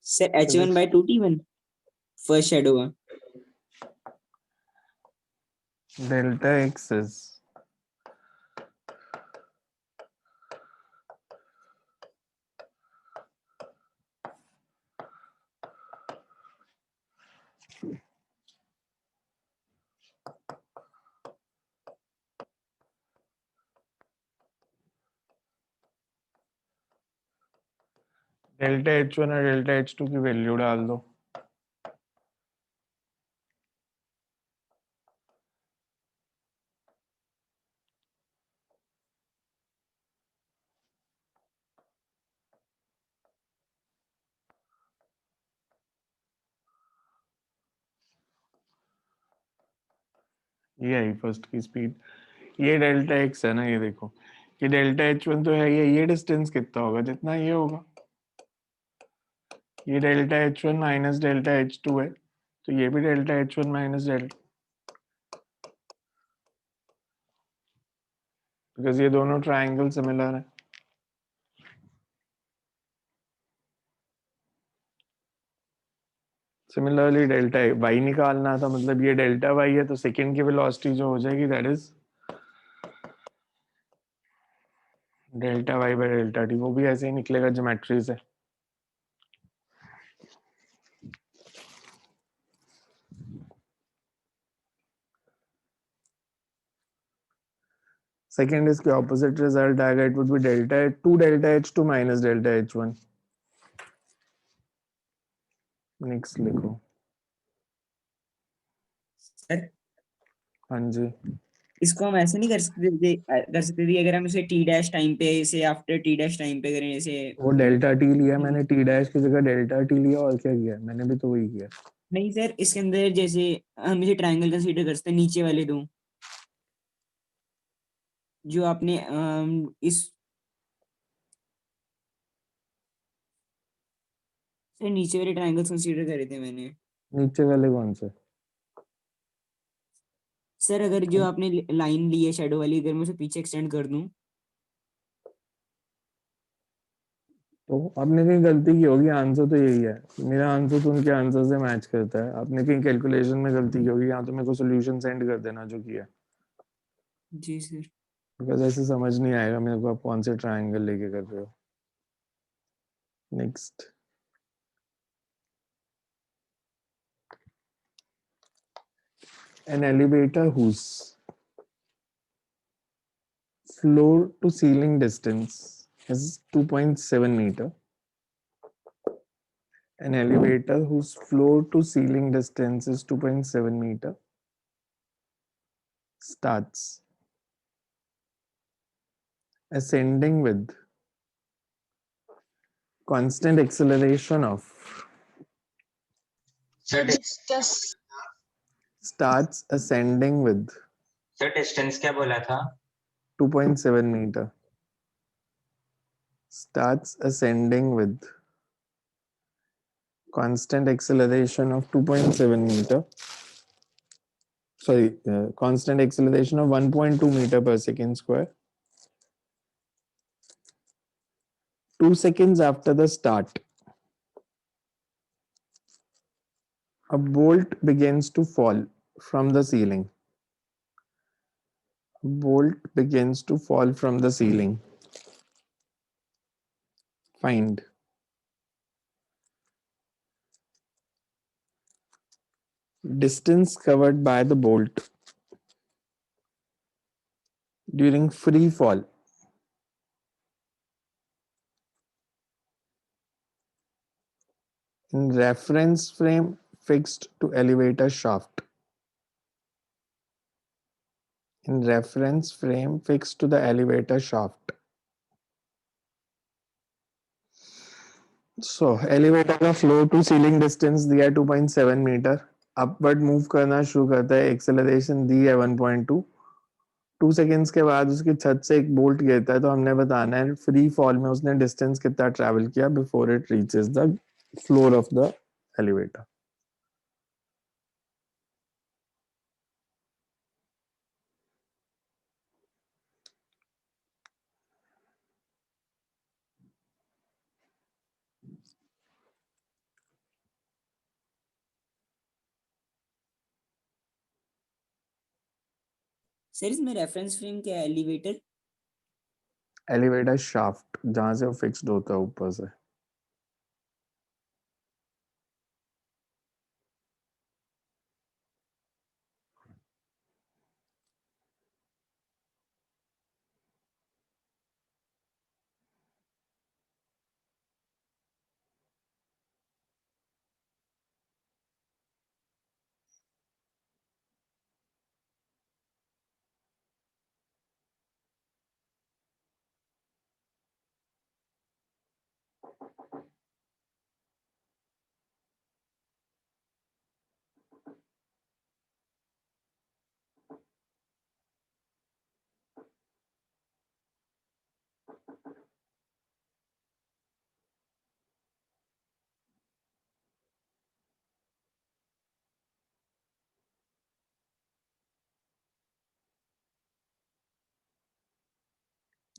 Sir, H1 by 2T1. First shadow one. Delta x is delta H1 और डेल्टा H2 की वैल्यू डाल दो। ये आई फर्स्ट की स्पीड, ये डेल्टा एक्स है ना, ये देखो कि डेल्टा H1 तो है, ये डिस्टेंस कितना होगा, जितना ये होगा। ये delta H1 minus delta H2 है, तो ये भी delta H1 minus delta, because ये दोनों ट्राइंगल सिमिलर है। सिमिलरली डेल्टा वाई निकालना था, मतलब ये डेल्टा वाई है, तो सेकेंड की वेलोसिटी जो हो जाएगी that is delta y by delta t, वो भी ऐसे ही निकलेगा ज्योमेट्री से। Second इसके opposite result आएगा, it would be delta 2 delta H2 minus delta H1. Next लिखो. सर हाँ जी. इसको हम ऐसे नहीं कर सकते थे अगर हम इसे टी डैश टाइम पे इसे आफ्टर टी डैश टाइम पे करें जैसे. वो डेल्टा टी लिया मैंने, टी डैश की जगह डेल्टा टी लिया, और क्या किया मैंने भी तो वही किया. नहीं सर, इसके अंदर जैसे हम इसे ट्रायंगल कंसीडर कर सकते हैं, नीचे वाले दो जो आपने इस सर नीचे वाले ट्रायंगल्स कंसीडर करे थे मैंने. नीचे वाले कौन से? सर अगर जो आपने लाइन ली है शेडो वाली, अगर मैं उसे पीछे एक्सटेंड कर दूं. तो आपने कहीं गलती की होगी, आंसर तो यही है. मेरा आंसर तो उनके आंसर से मैच करता है. आपने कहीं कैलकुलेशन में गलती की होगी, या तो मेरे को सॉल्यूशन सेंड कर देना जो किया, जी सर. बिकॉज ऐसे समझ नहीं आएगा मेरे को आप कौन से ट्रायंगल लेके कर रहे हो. Next. An elevator whose floor to ceiling distance is 2.7 meter. An elevator whose floor to ceiling distance is 2.7 meter starts ascending with constant acceleration of sir Discuss. starts ascending with sir distance क्या बोला था? 2.7 meter. Starts ascending with constant acceleration of 2.7 meter. Sorry, constant acceleration of 1.2 meter per second square. 2 seconds after the start, a bolt begins to fall from the ceiling. A bolt begins to fall from the ceiling. Find distance covered by the bolt during free fall. In reference frame fixed to elevator shaft. In reference frame fixed to the elevator shaft. So elevator का floor to ceiling distance दिया 2.7 मीटर. अपवर्ड मूव करना शुरू करता है, एक्सेलरेशन दी है 1.2. 2 सेकेंड्स के बाद उसकी छत से एक बोल्ट गिरता है, तो हमने बताना है फ्री फॉल में उसने डिस्टेंस कितना ट्रैवल किया before it reaches the floor of the elevator. Sir इसमें रेफरेंस फ्रेम क्या है? एलिवेटर. एलिवेटर शाफ्ट जहां से वो फिक्स्ड होता है ऊपर से.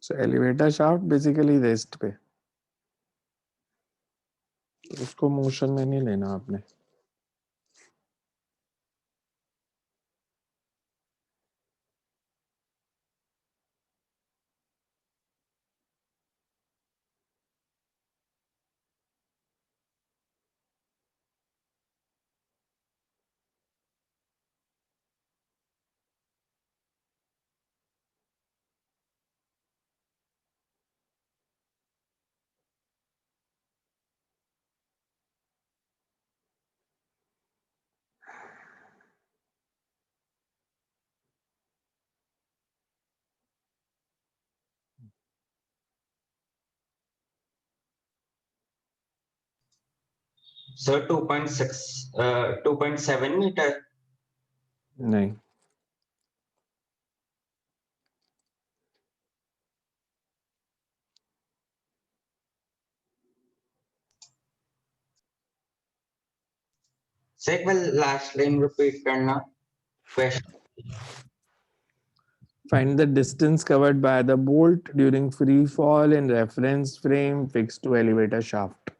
So elevator shaft basically rest पे, उसको मोशन में नहीं लेना आपने. Sir, 2.6, 2.7 meter. नहीं. Sir, एक बार last line repeat करना. Question. Find the distance covered by the bolt during free fall in reference frame fixed to elevator shaft.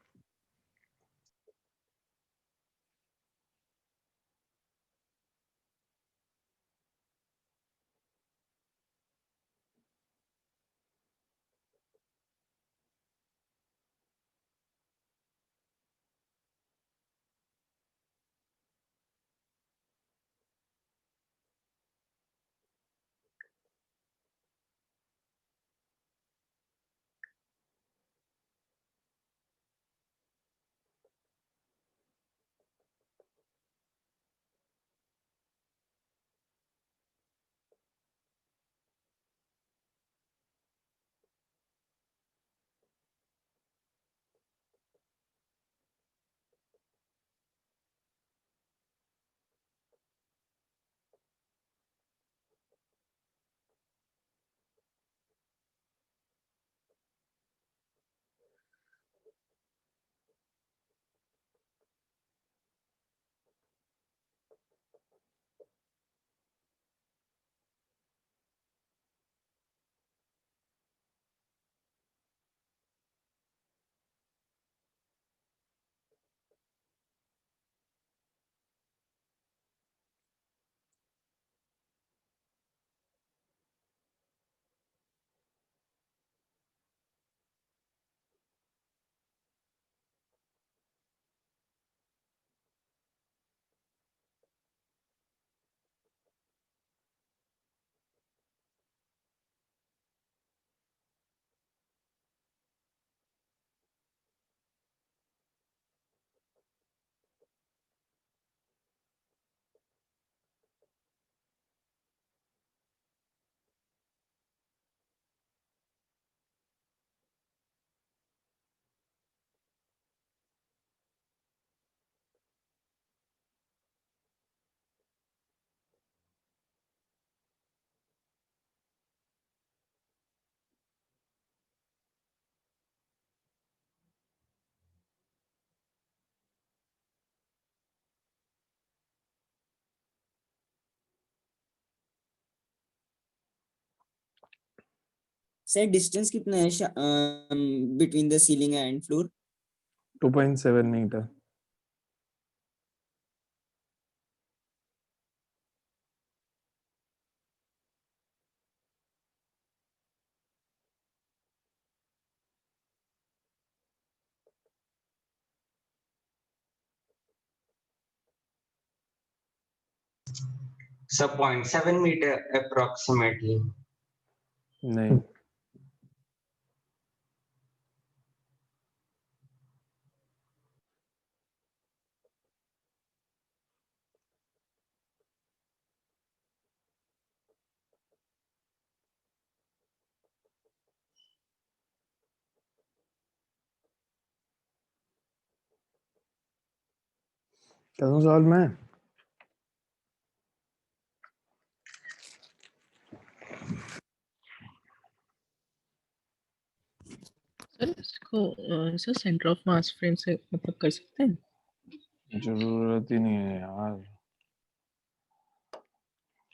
Sir distance कितना है between the ceiling and floor? 2.7 meter. So 0.7 meter approximately. नहीं. करूँ सवाल मैं? सर इसको sir centre of mass frame से मतलब कर सकते हैं? जरूरत ही नहीं है यार.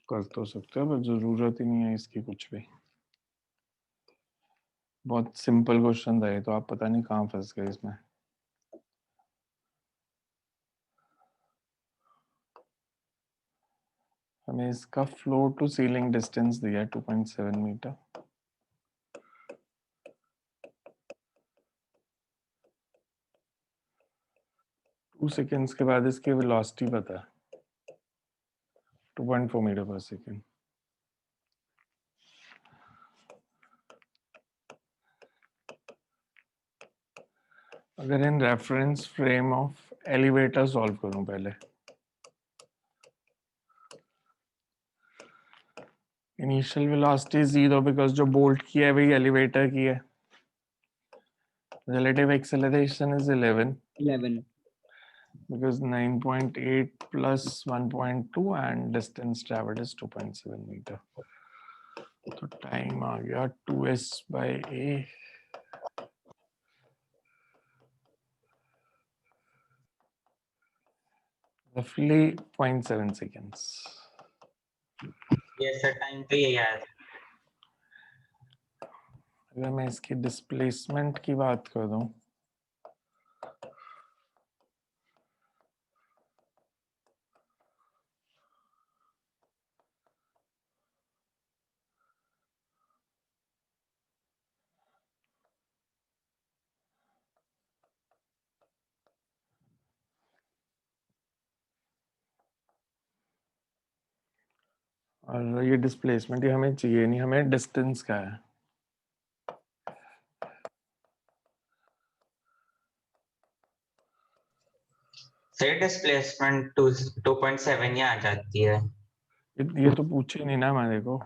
कर तो सकते हैं पर जरूरत ही नहीं है इसकी कुछ भी. बहुत सिंपल क्वेश्चन था ये तो, आप पता नहीं कहाँ फंस गए इसमें. हमें इसका फ्लोर टू सीलिंग डिस्टेंस दिया है 2.7 मीटर. टू सेकेंड्स के बाद इसकी वेलोसिटी पता है 2.4 मीटर पर सेकेंड. अगर in reference frame of elevator solve करूं पहले, इनिशियल वेलोसिटी 0 बिकॉज जो बोल्ट की है वही एलिवेटर की है. Relative acceleration is 11. 11. because 9.8 plus 1.2 and distance traveled is 2.7 meter. तो टाइम आ गया 2s by a roughly 0.7 seconds. Yes sir, time तो यही आया था। अगर मैं इसकी डिस्प्लेसमेंट की बात कर दूं, और ये डिस्प्लेसमेंट ये हमें चाहिए नहीं, हमें डिस्टेंस का है। सर डिस्प्लेसमेंट 2.7 ही आ जाती है। ये तो पूछे नहीं ना हमारे को।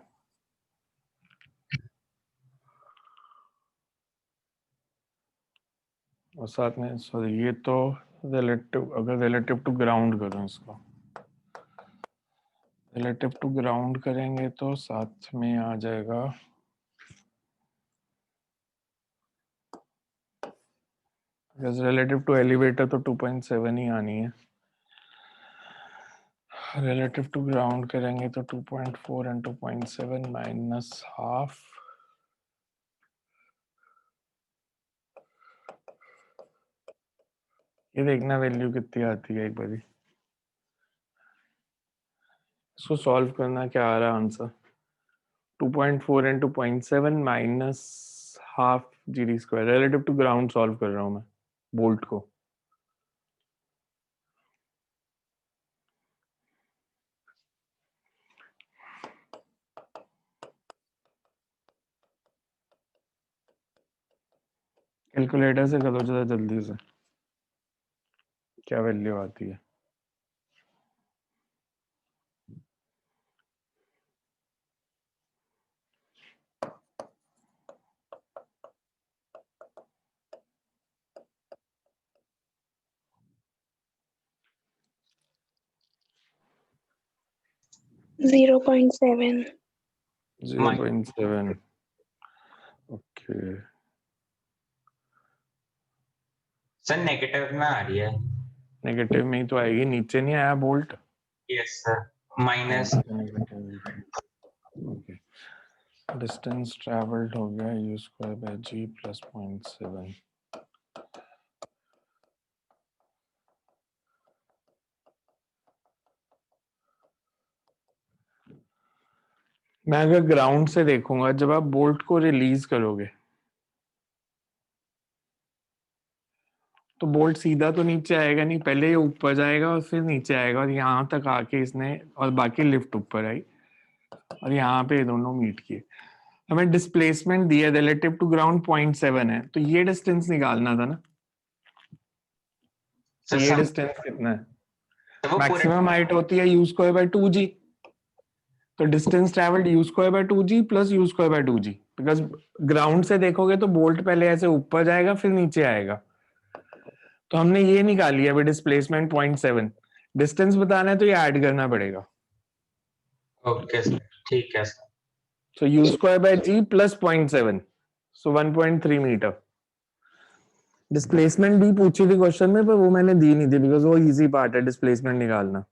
और साथ में सॉरी, ये तो रिलेटिव, अगर रिलेटिव टू ग्राउंड करूं इसको, रिलेटिव टू ग्राउंड करेंगे तो साथ में आ जाएगा रिलेटिव टू एलिवेटर तो 2.7 ही आनी है। रिलेटिव टू ग्राउंड करेंगे तो 2.4 एंड 2.7 माइनस हाफ, ये देखना वैल्यू कितनी आती है एक बारी। इसको सॉल्व करना, क्या आ रहा है answer? 2.4 and 2.7 minus half gd square. Relative to ground solve कर रहा हूं मैं बोल्ट को। कैलकुलेटर से करो जरा जल्दी से, क्या वैल्यू आती है। Zero point seven. 0.7 okay. Sir negative में आ रही है। नेगेटिव में ही तो आएगी, नीचे नहीं आया bolt. Yes sir, minus. Okay, distance travelled हो गया u square by g plus 0.7। मैं अगर ग्राउंड से देखूंगा, जब आप बोल्ट को रिलीज करोगे तो बोल्ट सीधा तो नीचे आएगा नहीं, पहले ये ऊपर जाएगा और फिर नीचे आएगा, और यहाँ तक आके इसने, और बाकी लिफ्ट ऊपर आई और यहाँ पे दोनों मीट किए। हमें डिस्प्लेसमेंट दिया रिलेटिव टू ग्राउंड 0.7 है, तो ये डिस्टेंस निकालना था ना। तो सर ये सम डिस्टेंस कितना है? तो वो पूरे मैक्सिमम हाइट होती है u स्क्वायर बाय 2g, तो distance travelled u square bye 2g plus u square bye 2g। Because ground से देखोगे तो बोल्ट पहले ऐसे ऊपर जाएगा फिर नीचे आएगा, तो हमने ये निकाली है अभी डिस्प्लेसमेंट 0.7। डिस्टेंस बताना है तो ये ऐड करना पड़ेगा। ओके सर, ठीक है सर। So u square by g plus 0.7, so 1.3 metre. Displacement भी पूछी थी क्वेश्चन में, पर वो मैंने दी नहीं थी बिकॉज वो इजी पार्ट है डिस्प्लेसमेंट निकालना।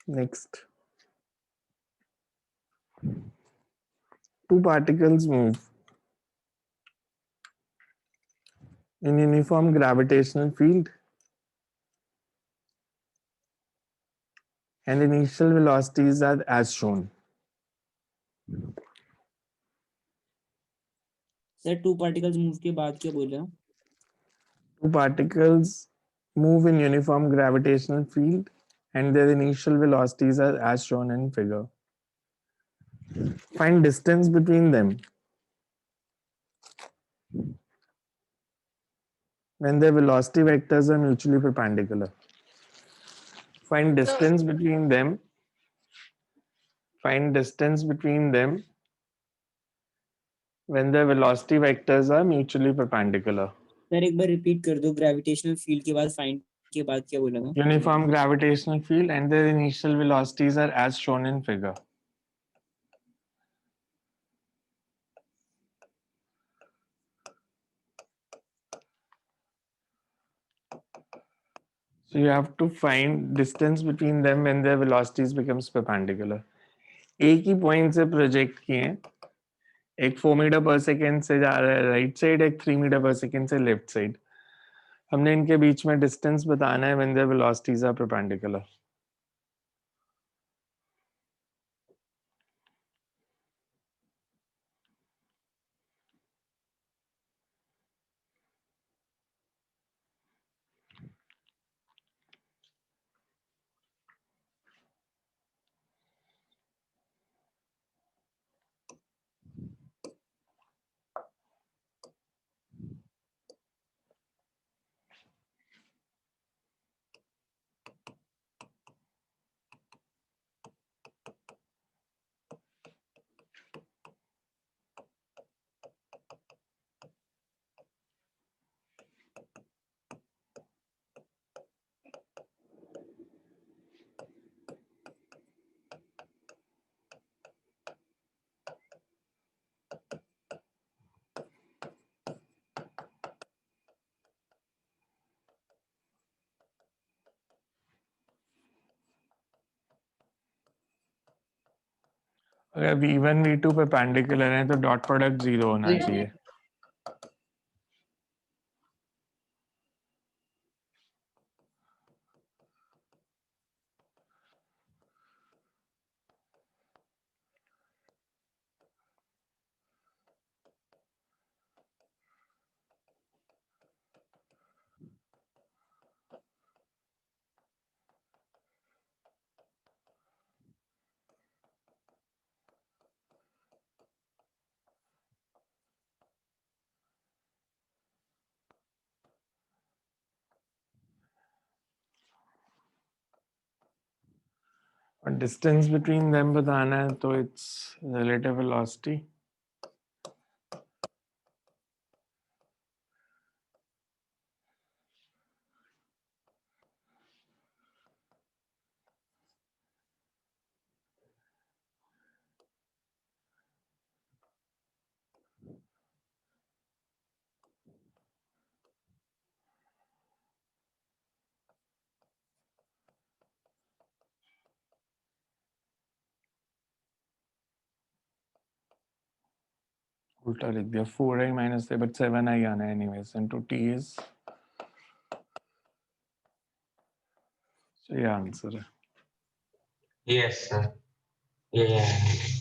Next, two particles move in uniform gravitational field and initial velocities are as shown. Sir two particles move के बाद क्या बोला? Two particles move in uniform gravitational field and their initial velocities are as shown in figure. Find distance between them when their velocity vectors are mutually perpendicular. Find distance between them. Find distance between them when the velocity vectors are mutually perpendicular. Sir एक बार रिपीट कर दो, ग्रेविटेशनल फील्ड के बाद फाइंड के बाद क्या बोला था? Uniform gravitational field and their initial velocities are as shown in figure. So you have to find distance between them when their velocities becomes perpendicular. एक ही पॉइंट से प्रोजेक्ट किए हैं, एक 4 मीटर पर सेकेंड से जा रहा है राइट साइड, एक 3 मीटर पर सेकेंड से लेफ्ट साइड. हमने इनके बीच में डिस्टेंस बताना है when their velocities are perpendicular. अगर V1 V2 perpendicular है तो डॉट प्रोडक्ट 0 होना चाहिए. और डिस्टेंस बिटवीन देम बताना है तो इट्स रिलेटिव वेलोसिटी. उल्टा लिख दिया, 4i minus से, but 7i आना है anyways, into t is, so ये आंसर है. Yes, sir. Yeah.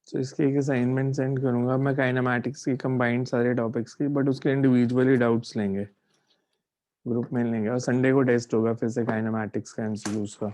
तो इसकी एक असाइनमेंट सेंड करूंगा मैं काइनेमैटिक्स की कंबाइंड सारे टॉपिक्स की, बट उसके इंडिविजुअली डाउट्स लेंगे, ग्रुप में लेंगे, और संडे को टेस्ट होगा फिर से काइनेमैटिक्स का एमसीक्यूज का.